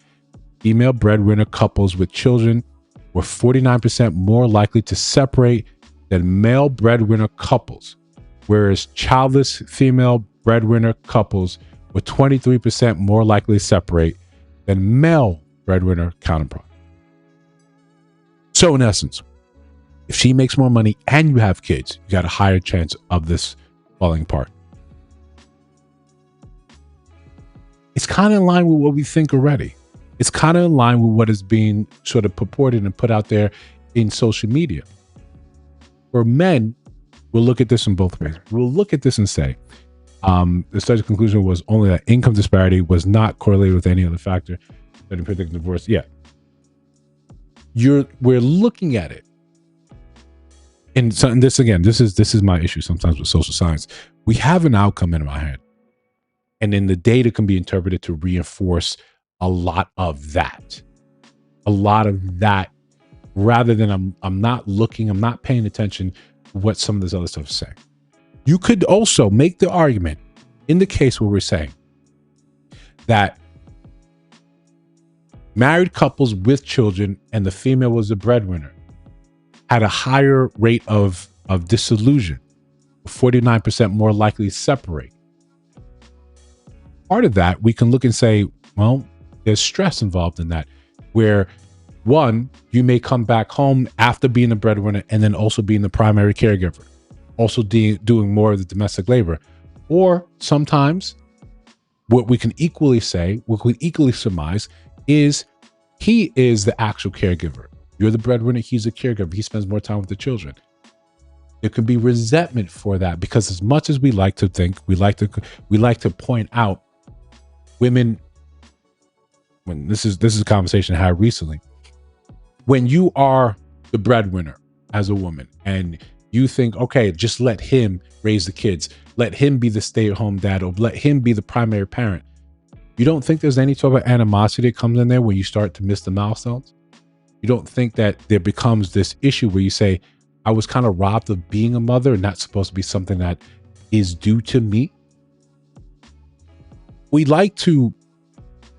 Female breadwinner couples with children were 49% more likely to separate than male breadwinner couples, whereas childless female breadwinner couples were 23% more likely to separate than male breadwinner counterpart. So in essence, if she makes more money and you have kids, you got a higher chance of this falling apart. It's kind of in line with what we think already. It's kind of in line with what is being sort of purported and put out there in social media. For men, we'll look at this in both ways. We'll look at this and say, the study's conclusion was only that income disparity was not correlated with any other factor that in predicting divorce. Yeah. We're looking at it. And so, and this again, this is my issue sometimes with social science. We have an outcome in my head. And then the data can be interpreted to reinforce a lot of that. Rather than I'm not looking, I'm not paying attention to what some of this other stuff is saying. You could also make the argument in the case where we're saying that married couples with children and the female was the breadwinner had a higher rate of disillusion, 49% more likely to separate. Part of that, we can look and say, well, there's stress involved in that, where one, you may come back home after being a breadwinner and then also being the primary caregiver, also doing more of the domestic labor. Or sometimes what we can equally say, what we equally surmise is he is the actual caregiver. You're the breadwinner, he's a caregiver. He spends more time with the children. There could be resentment for that because as much as we like to think, we like to point out women, when this is a conversation I had recently. When you are the breadwinner as a woman and you think, okay, just let him raise the kids, let him be the stay-at-home dad, or let him be the primary parent. You don't think there's any sort of animosity that comes in there when you start to miss the milestones? You don't think that there becomes this issue where you say, I was kind of robbed of being a mother and that's supposed to be something that is due to me? We like to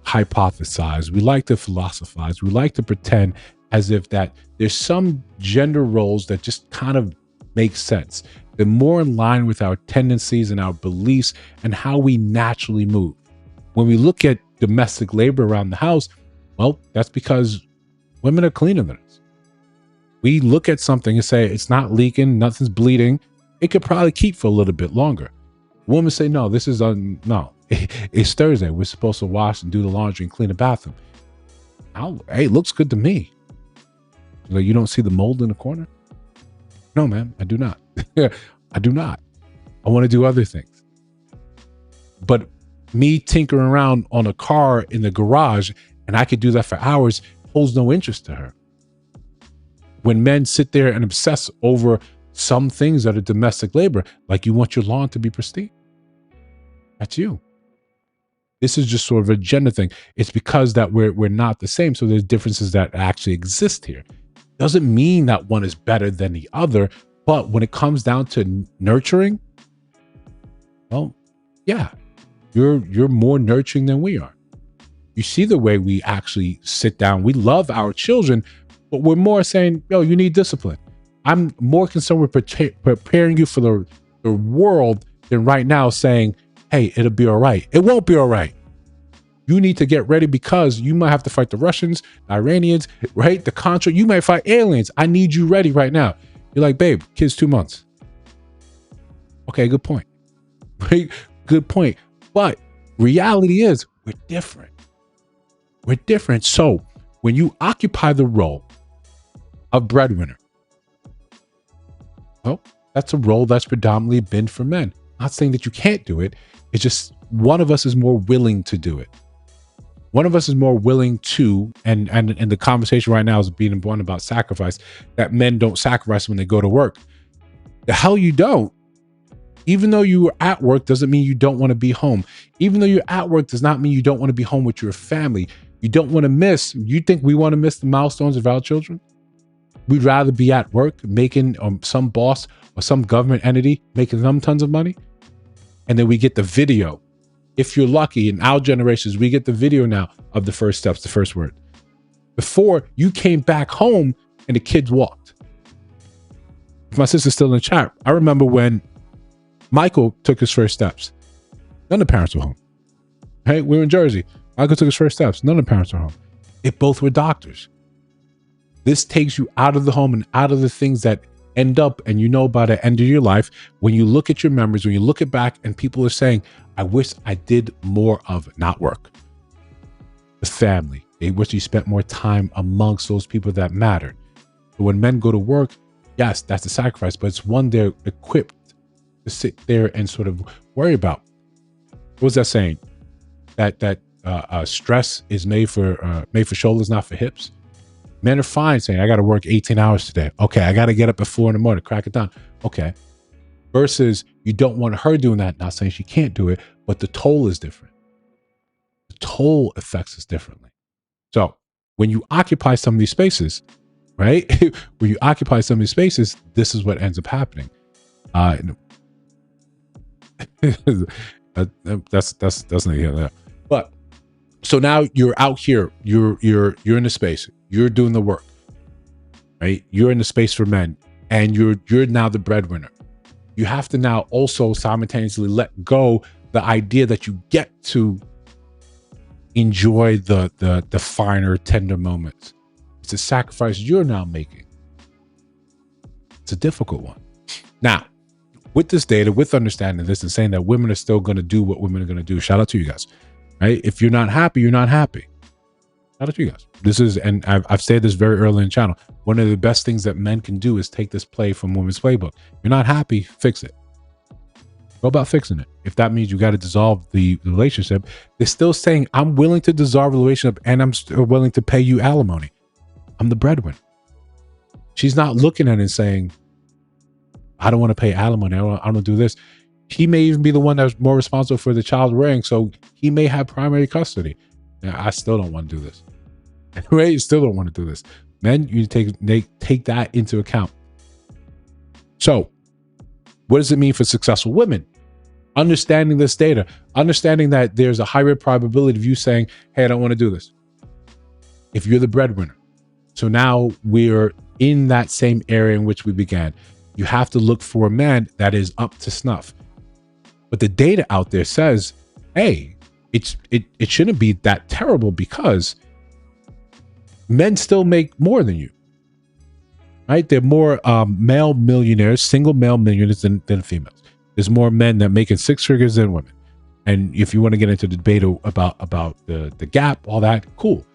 hypothesize, we like to philosophize, we like to pretend as if that there's some gender roles that just kind of make sense. They're more in line with our tendencies and our beliefs and how we naturally move. When we look at domestic labor around the house, well, that's because women are cleaner than us. We look at something and say, it's not leaking, nothing's bleeding. It could probably keep for a little bit longer. Women say, no, this is, no, it's Thursday. We're supposed to wash and do the laundry and clean the bathroom. Hey, it looks good to me. Like, you don't see the mold in the corner? No, ma'am, I do not. I do not. I want to do other things. But me tinkering around on a car in the garage, and I could do that for hours, holds no interest to her. When men sit there and obsess over some things that are domestic labor, like you want your lawn to be pristine, that's you. This is just sort of a gender thing. It's because that we're not the same. So there's differences that actually exist here. Doesn't mean that one is better than the other, but when it comes down to nurturing, well, yeah, you're more nurturing than we are. You see the way we actually sit down. We love our children, but we're more saying, yo, you need discipline. I'm more concerned with preparing you for the world than right now saying, hey, it'll be all right. It won't be all right. You need to get ready because you might have to fight the Russians, the Iranians, right? The Contra. You might fight aliens. I need you ready right now. You're like, babe, kid's 2 months. Okay, good point. Right? Good point. But reality is we're different. We're different. So when you occupy the role of breadwinner, well, that's a role that's predominantly been for men. Not saying that you can't do it. It's just one of us is more willing to do it. One of us is more willing to, and the conversation right now is being born about sacrifice, that men don't sacrifice when they go to work. The hell you don't. Even though you are at work doesn't mean you don't want to be home. Even though you're at work does not mean you don't want to be home with your family. You don't want to miss. You think we want to miss the milestones of our children? We'd rather be at work making some boss or some government entity making them tons of money. And then we get the video. If you're lucky, in our generations, we get the video now of the first steps, the first word. Before, you came back home and the kids walked. My sister's still in the chat. I remember when Michael took his first steps. None of the parents were home. Hey, we were in Jersey. Michael took his first steps. None of the parents were home. They both were doctors. This takes you out of the home and out of the things that end up, and you know by the end of your life, when you look at your memories, when you look it back and people are saying, I wish I did more of not work. The family. They wish you spent more time amongst those people that mattered. But when men go to work, yes, that's a sacrifice, but it's one they're equipped to sit there and sort of worry about. What was that saying? That stress is made for shoulders, not for hips. Men are fine saying, I got to work 18 hours today. Okay, I got to get up at 4 a.m, crack it down. Okay. Versus you don't want her doing that. Not saying she can't do it, but the toll is different. The toll affects us differently. So when you occupy some of these spaces, right? When you occupy some of these spaces, this is what ends up happening. That's not here there. But so now you're out here, you're in the space, you're doing the work, right? You're in the space for men, and you're now the breadwinner. You have to now also simultaneously let go the idea that you get to enjoy the finer, tender moments. It's a sacrifice you're now making. It's a difficult one. Now, with this data, with understanding this and saying that women are still going to do what women are going to do, shout out to you guys, right? If you're not happy, you're not happy. Shout out to you guys. This is, and I've said this very early in the channel, one of the best things that men can do is take this play from Women's Playbook. You're not happy, fix it. Go about fixing it. If that means you got to dissolve the relationship, they're still saying, I'm willing to dissolve the relationship and I'm still willing to pay you alimony. I'm the breadwinner. She's not looking at it and saying, I don't want to pay alimony. I don't do this. He may even be the one that's more responsible for the child rearing, so he may have primary custody. Now, I still don't want to do this. Right? You still don't want to do this. Men, you take that into account. So, what does it mean for successful women? Understanding this data, understanding that there's a higher probability of you saying, hey, I don't want to do this. If you're the breadwinner. So now we're in that same area in which we began. You have to look for a man that is up to snuff. But the data out there says, hey, it shouldn't be that terrible because men still make more than you. Right? There are more male millionaires, single male millionaires than females. There's more men that making 6 figures than women. And if you want to get into the debate about the gap, all that, cool.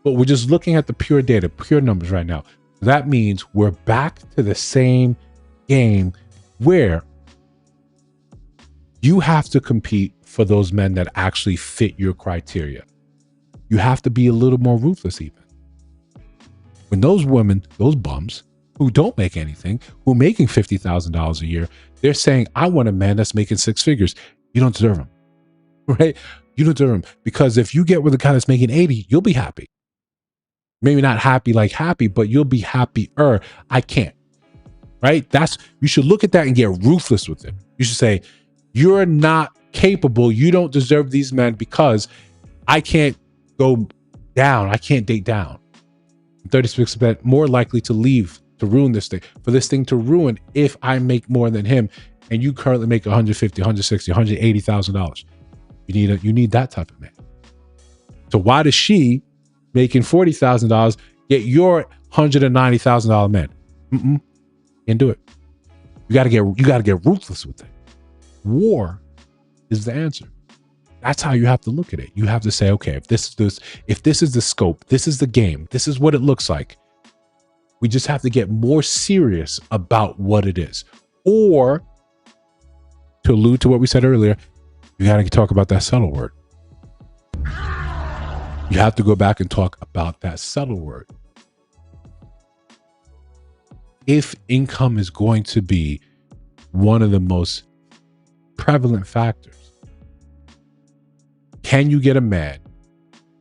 But we're just looking at the pure data, pure numbers right now. That means we're back to the same game where you have to compete for those men that actually fit your criteria. You have to be a little more ruthless even. When those women, those bums who don't make anything, who are making $50,000 a year, they're saying, I want a man that's making 6 figures. You don't deserve him, right? You don't deserve him because if you get with a guy that's making 80, you'll be happy. Maybe not happy like happy, but you'll be happier. I can't, right? You should look at that and get ruthless with it. You should say, you're not capable. You don't deserve these men because I can't go down. I can't date down. 36% more likely to leave, to ruin this thing, for this thing to ruin if I make more than him and you currently make $150,000, $160,000, $180,000. You need that type of man. So why does she making $40,000 get your $190,000 man? Can't do it. You gotta get ruthless with it. War is the answer. That's how you have to look at it. You have to say, okay, if this is the scope, this is the game, this is what it looks like. We just have to get more serious about what it is. Or to allude to what we said earlier, you got to talk about that subtle word. You have to go back and talk about that subtle word. If income is going to be one of the most prevalent factors. Can you get a man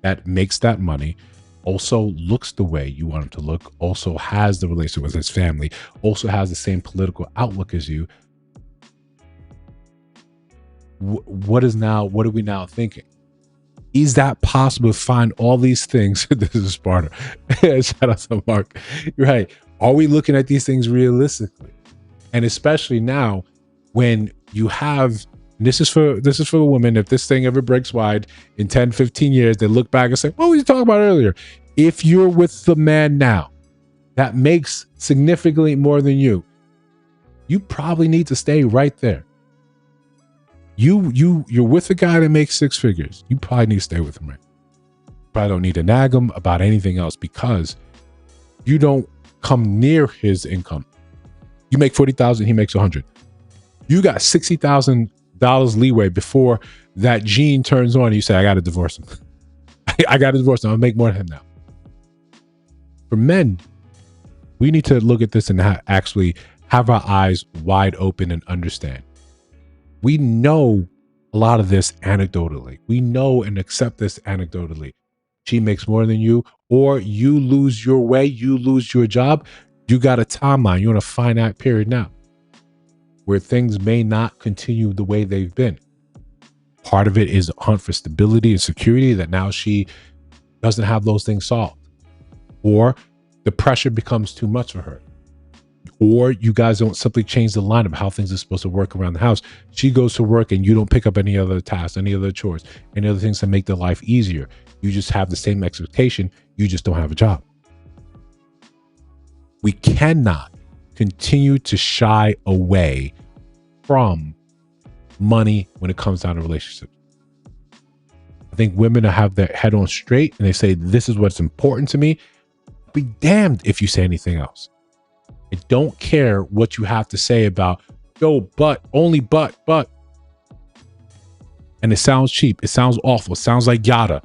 that makes that money, also looks the way you want him to look, also has the relationship with his family, also has the same political outlook as you? What are we now thinking? Is that possible to find all these things? This is Sparta. Shout out to Mark. You're right. Are we looking at these things realistically? And especially now when you have, this is for the woman, if this thing ever breaks wide in 10, 15 years, they look back and say, what were you talking about earlier? If you're with the man now that makes significantly more than you probably need to stay right there. You're with a guy that makes six figures. You probably need to stay with him, right? Probably don't need to nag him about anything else because you don't come near his income. You make $40,000, he makes 100. You got $60,000 leeway before that gene turns on and you say, I got to divorce him. I got to divorce him. I'll make more than him now. For men, we need to look at this and actually have our eyes wide open and understand. We know a lot of this anecdotally. We know and accept this anecdotally. She makes more than you, or you lose your way, you lose your job. You got a timeline. You're in a finite period now where things may not continue the way they've been. Part of it is a hunt for stability and security that now she doesn't have those things solved. Or the pressure becomes too much for her. Or you guys don't simply change the line of how things are supposed to work around the house. She goes to work and you don't pick up any other tasks, any other chores, any other things to make their life easier. You just have the same expectation. You just don't have a job. We cannot continue to shy away from money when it comes down to relationships. I think women have their head on straight and they say, this is what's important to me. Be damned if you say anything else. I don't care what you have to say about, yo, but, only but. And it sounds cheap. It sounds awful. It sounds like yada.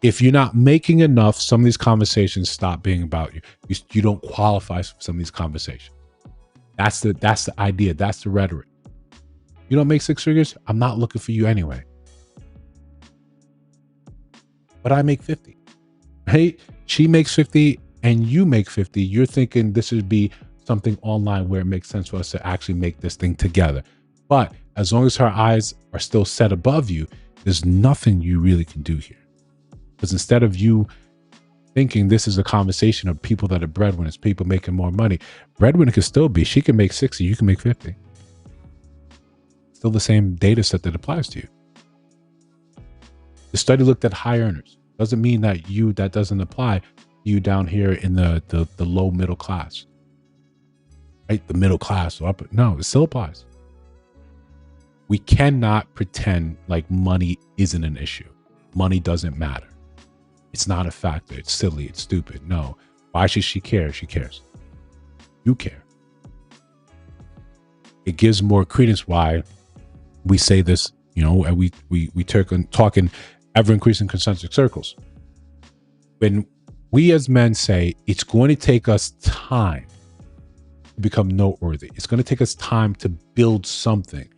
If you're not making enough, some of these conversations stop being about you. You don't qualify for some of these conversations. That's the idea. That's the rhetoric. You don't make six figures? I'm not looking for you anyway. But I make 50. Right? She makes 50 and you make 50. You're thinking this would be something online where it makes sense for us to actually make this thing together. But as long as her eyes are still set above you, there's nothing you really can do here. Because instead of you thinking this is a conversation of people that are breadwinners, people making more money, breadwinner can still be, she can make 60, you can make 50. Still the same data set that applies to you. The study looked at high earners. Doesn't mean that that doesn't apply to you down here in the low middle class. Right? The middle class or up. No, it still applies. We cannot pretend like money isn't an issue. Money doesn't matter. It's not a factor. It's silly. It's stupid. No. Why should she care? She cares. You care. It gives more credence why we say this, and we talk in ever increasing concentric circles. When we as men say it's going to take us time to become noteworthy, it's going to take us time to build something.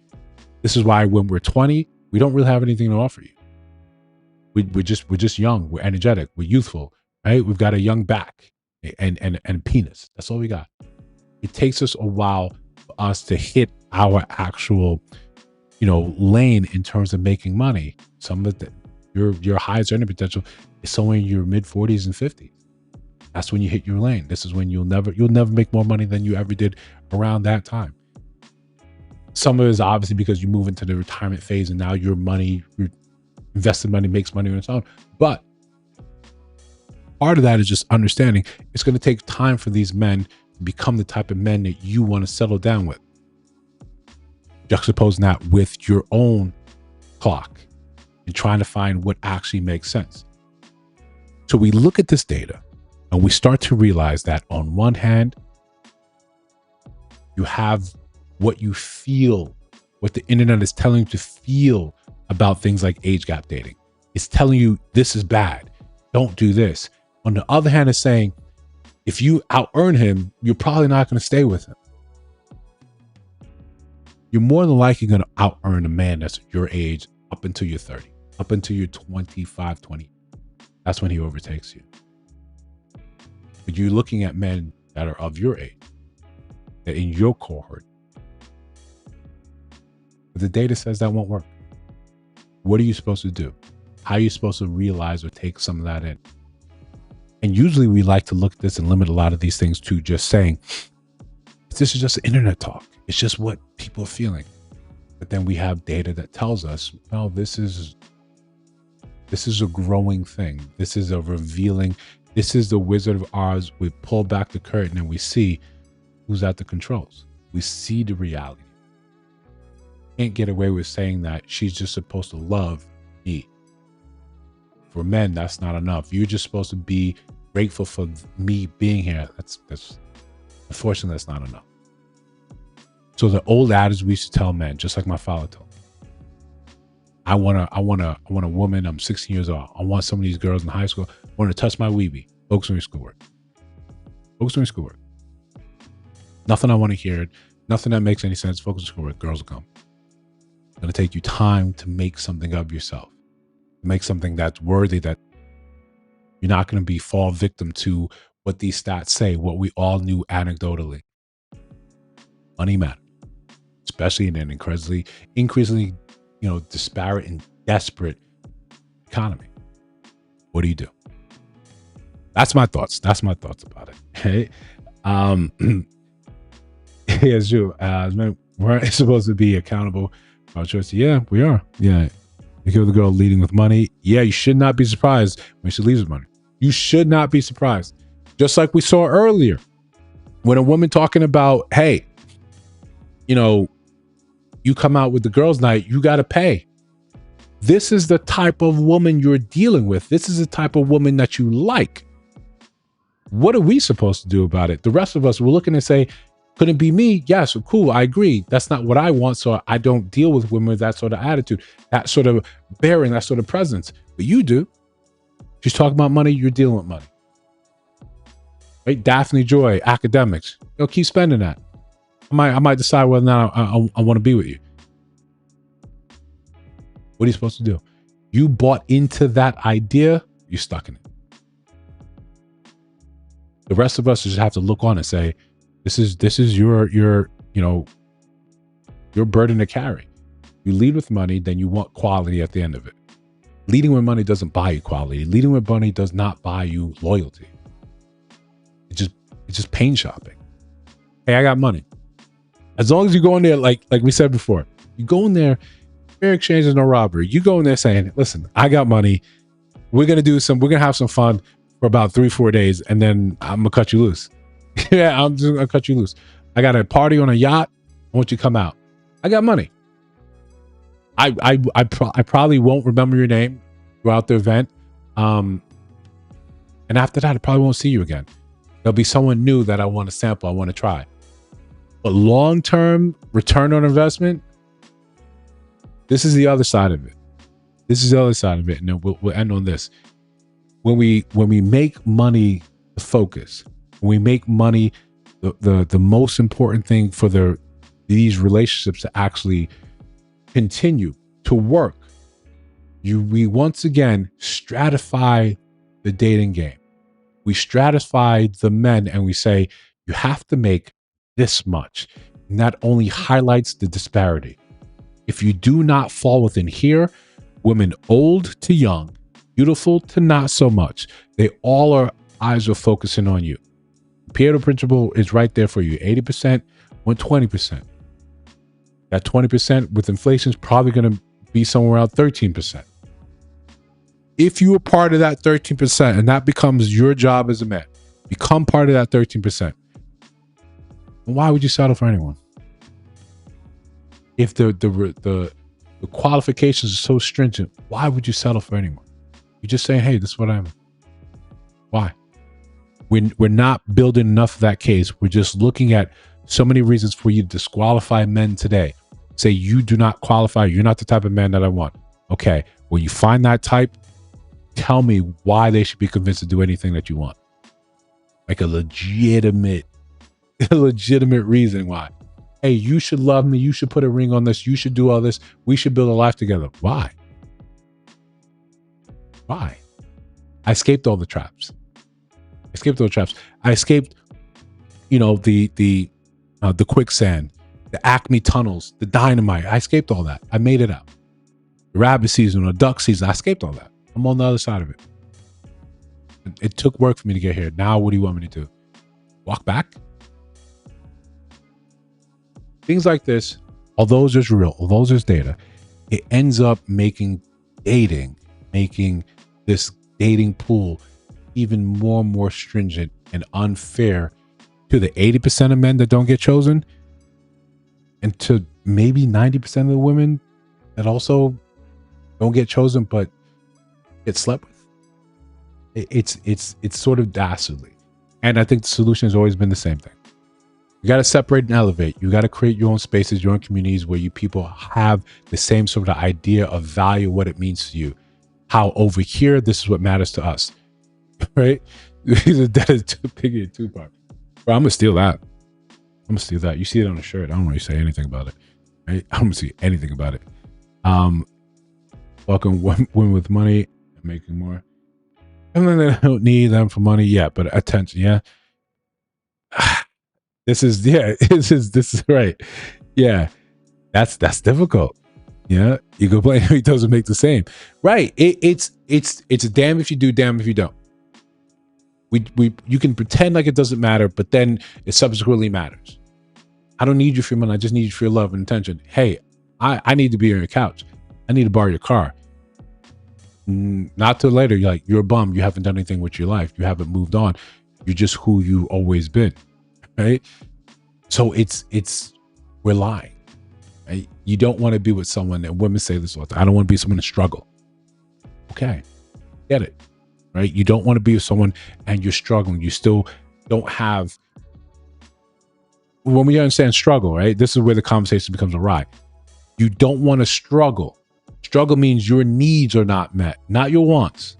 This is why when we're 20, we don't really have anything to offer you. We're just young. We're energetic. We're youthful, right? We've got a young back and penis. That's all we got. It takes us a while for us to hit our actual, lane in terms of making money. Some of your highest earning potential is somewhere in your mid 40s and 50s. That's when you hit your lane. This is when you'll never make more money than you ever did around that time. Some of it is obviously because you move into the retirement phase and now your invested money makes money on its own. But part of that is just understanding it's going to take time for these men to become the type of men that you want to settle down with. Juxtaposing that with your own clock and trying to find what actually makes sense. So we look at this data and we start to realize that on one hand, you have what you feel, what the internet is telling you to feel about things like age gap dating. It's telling you this is bad. Don't do this. On the other hand, it's saying if you out earn him, you're probably not going to stay with him. you're more than likely going to out earn a man that's your age up until you're 30, up until you're 25, 20. That's when he overtakes you. But you're looking at men that are of your age, that in your cohort. But the data says that won't work. What are you supposed to do? How are you supposed to realize or take some of that in? And usually we like to look at this and limit a lot of these things to just saying, this is just internet talk. It's just what people are feeling. But then we have data that tells us, no, this is a growing thing. This is a revealing. This is the Wizard of Oz. We pull back the curtain and we see who's at the controls. We see the reality. Can't get away with saying that she's just supposed to love me. For men, that's not enough. You're just supposed to be grateful for me being here. That's unfortunately, that's not enough. So the old adage we used to tell men, just like my father told me, I want a woman. I'm 16 years old. I want some of these girls in high school. I want to touch my weebie. Focus on your schoolwork. Focus on your schoolwork. Nothing I want to hear. Nothing that makes any sense. Focus on schoolwork. Girls will come. It's going to take you time to make something of yourself. Make something that's worthy, that you're not going to fall victim to what these stats say, what we all knew anecdotally. Money matters, especially in an increasingly, disparate and desperate economy. What do you do? That's my thoughts. That's my thoughts about it. Okay. Yeah, it's true. We're supposed to be accountable for our choices. Yeah, we are. Yeah. You give the girl leading with money. Yeah, you should not be surprised when she leaves with money. You should not be surprised. Just like we saw earlier, when a woman talking about, hey, you come out with the girls' night, you got to pay. This is the type of woman you're dealing with. This is the type of woman that you like. What are we supposed to do about it? The rest of us were looking and say, couldn't be me. Yes, cool. I agree. That's not what I want. So I don't deal with women with that sort of attitude, that sort of bearing, that sort of presence. But you do. She's talking about money. You're dealing with money. Right? Daphne Joy, academics. Keep spending that. I might decide whether or not I want to be with you. What are you supposed to do? You bought into that idea. You're stuck in it. The rest of us just have to look on and say, this is your burden to carry. You lead with money, then you want quality at the end of it. Leading with money doesn't buy you quality. Leading with money does not buy you loyalty. It's just pain shopping. Hey, I got money. As long as you go in there, like we said before, you go in there, fair exchange is no robbery. You go in there saying, listen, I got money. We're going to have some fun for about 3-4 days, and then I'm going to cut you loose. Yeah, I'm just going to cut you loose. I got a party on a yacht. I want you to come out. I got money. I probably won't remember your name throughout the event. And after that, I probably won't see you again. There'll be someone new that I want to sample, I want to try. But long-term return on investment, this is the other side of it. This is the other side of it. And then we'll end on this. When we make money the focus, when we make money the most important thing for these relationships to actually continue to work, we once again stratify the dating game. We stratify the men and we say, you have to make this much. And that only highlights the disparity. If you do not fall within here, women old to young, beautiful to not so much, they all are eyes are focusing on you. Pareto principle is right there for you. 80% want 20%. That 20% with inflation is probably going to be somewhere around 13%. If you are part of that 13% and that becomes your job as a man, become part of that 13%. Why would you settle for anyone? If the qualifications are so stringent, why would you settle for anyone? You're just saying, hey, this is what I am. Why? We're not building enough of that case. We're just looking at so many reasons for you to disqualify men today. Say you do not qualify. You're not the type of man that I want. Okay, when you find that type, tell me why they should be convinced to do anything that you want. Like a legitimate reason why. Hey, you should love me. You should put a ring on this. You should do all this. We should build a life together. Why? Why? I escaped all the traps. I escaped, the quicksand, the Acme tunnels, the dynamite. I escaped all that. I made it out. The rabbit season or duck season, I escaped all that. I'm on the other side of it. It took work for me to get here. Now, what do you want me to do? Walk back? Things like this, although there's real, although there's data, it ends up making this dating pool even more and more stringent and unfair to the 80% of men that don't get chosen, and to maybe 90% of the women that also don't get chosen but get slept with. It's sort of dastardly. And I think the solution has always been the same thing. You got to separate and elevate. You got to create your own spaces, your own communities where you people have the same sort of idea of value, what it means to you. How over here, this is what matters to us. Right? That is too big in Tupac. Bro, I'm going to steal that. You see it on the shirt. I don't really say anything about it. Right? I don't see anything about it. Welcome women with money and making more. And then I don't need them for money yet, but attention, yeah. This is right. Yeah. That's difficult. Yeah. You complain he doesn't make the same. Right. It's a damn if you do, damn if you don't. You can pretend like it doesn't matter, but then it subsequently matters. I don't need you for your money. I just need you for your love and attention. Hey, I need to be on your couch. I need to borrow your car. Not till later, you're a bum. You haven't done anything with your life. You haven't moved on. You're just who you've always been. Right? So we're lying. Right? You don't want to be with someone, and women say this all the time. I don't want to be someone to struggle. Okay. Get it. Right? You don't want to be with someone and you're struggling. You still don't have, when we understand struggle, right? This is where the conversation becomes awry. You don't want to struggle. Struggle means your needs are not met, not your wants.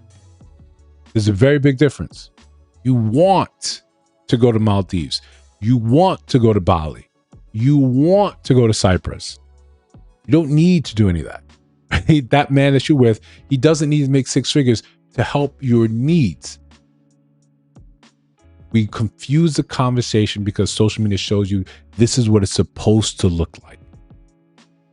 There's a very big difference. You want to go to Maldives. You want to go to Bali. You want to go to Cyprus. You don't need to do any of that. Right? That man that you're with, he doesn't need to make 6 figures to help your needs. We confuse the conversation because social media shows you this is what it's supposed to look like.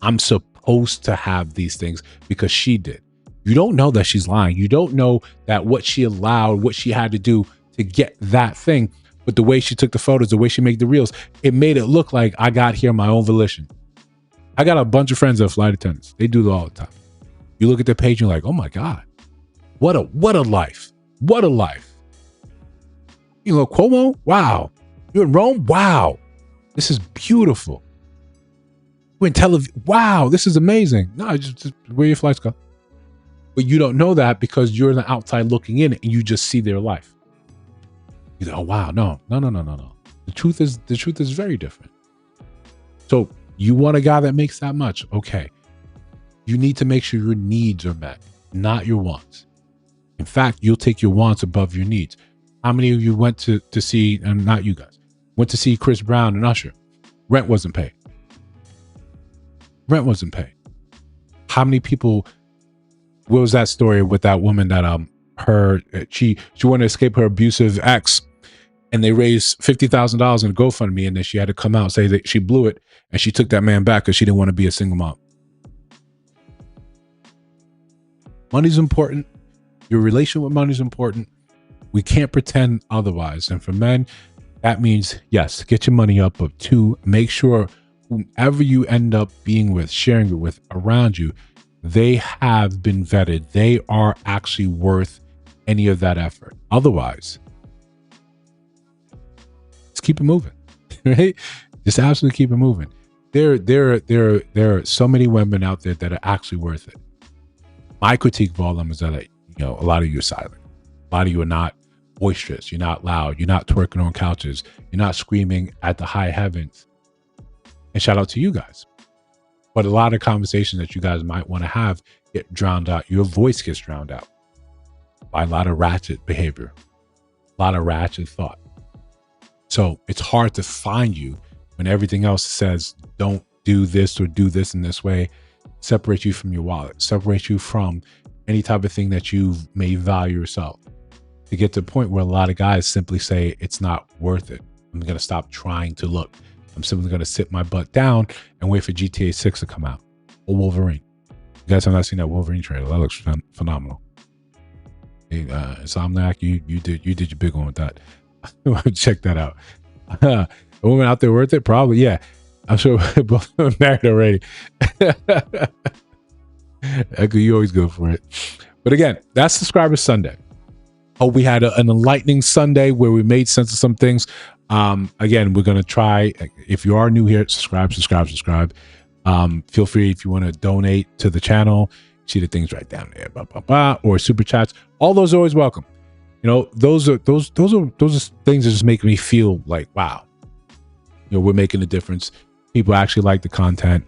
I'm supposed to have these things because she did. You don't know that she's lying. You don't know that what she allowed, what she had to do to get that thing. But the way she took the photos, the way she made the reels, it made it look like I got here my own volition. I got a bunch of friends that are flight attendants. They do it all the time. You look at their page and you're like, oh my God, what a life. What a life. You know, Cuomo, wow. You're in Rome, wow. This is beautiful. We're in Tel Aviv, wow, this is amazing. No, just where your flights go. But you don't know that because you're on the outside looking in and you just see their life. You go, oh wow, no. The truth is very different. So you want a guy that makes that much? Okay. You need to make sure your needs are met, not your wants. In fact, you'll take your wants above your needs. How many of you went to see, and not you guys, went to see Chris Brown and Usher? Rent wasn't paid. How many people, what was that story with that woman that she wanted to escape her abusive ex, and they raised $50,000 in a GoFundMe, and then she had to come out and say that she blew it and she took that man back because she didn't want to be a single mom. Money's important. Your relation with money is important. We can't pretend otherwise. And for men, that means, yes, get your money up, but 2, make sure whomever you end up being with, sharing it with, around you, they have been vetted. They are actually worth any of that effort. Otherwise, just keep it moving, right? Just absolutely keep it moving. There are so many women out there that are actually worth it. My critique of all of them is that, a lot of you are silent. A lot of you are not boisterous. You're not loud. You're not twerking on couches. You're not screaming at the high heavens. And shout out to you guys. But a lot of conversations that you guys might want to have get drowned out. Your voice gets drowned out by a lot of ratchet behavior, a lot of ratchet thought. So it's hard to find you when everything else says don't do this or do this in this way, separate you from your wallet, separate you from any type of thing that you may value yourself. To get to the point where a lot of guys simply say it's not worth it. I'm going to stop trying to look. I'm simply going to sit my butt down and wait for GTA 6 to come out or Wolverine. You guys have not seen that Wolverine trailer. That looks phenomenal. Insomniac, you did your big one with that. Check that out. A woman out there worth it? Probably, yeah. I'm sure both married already. You always go for it. But again, that's Subscriber Sunday. Hope we had an enlightening Sunday where we made sense of some things. Again, we're going to try, if you are new here, subscribe. Feel free if you want to donate to the channel. See the things right down there, or super chats. All those are always welcome. You know, those are things that just make me feel like, wow, you know, we're making a difference. People actually like the content.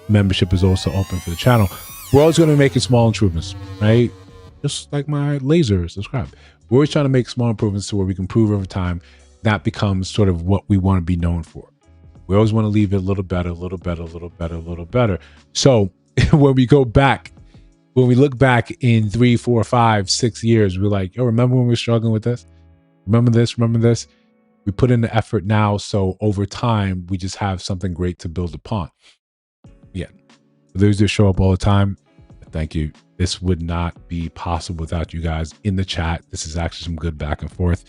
Membership is also open for the channel. We're always going to be making small improvements, right? Just like my laser subscribe. We're always trying to make small improvements to where we can prove over time that becomes sort of what we want to be known for. We always want to leave it a little better, a little better, a little better, a little better. So when we go back, when we look back in 3, 4, 5, 6 years, we're like, yo, remember when we were struggling with this? Remember this? Remember this? We put in the effort now. So over time, we just have something great to build upon. Yeah. Those that show up all the time, thank you. This would not be possible without you guys in the chat. This is actually some good back and forth.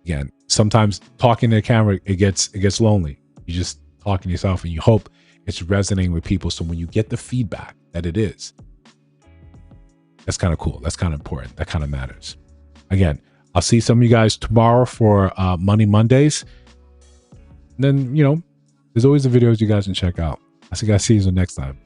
Again, sometimes talking to the camera, it gets lonely. You just talking to yourself and you hope it's resonating with people. So when you get the feedback that it is, that's kind of cool. That's kind of important. That kind of matters. Again, I'll see some of you guys tomorrow for Money Mondays. And then, you know, there's always the videos you guys can check out. I see you guys see you next time.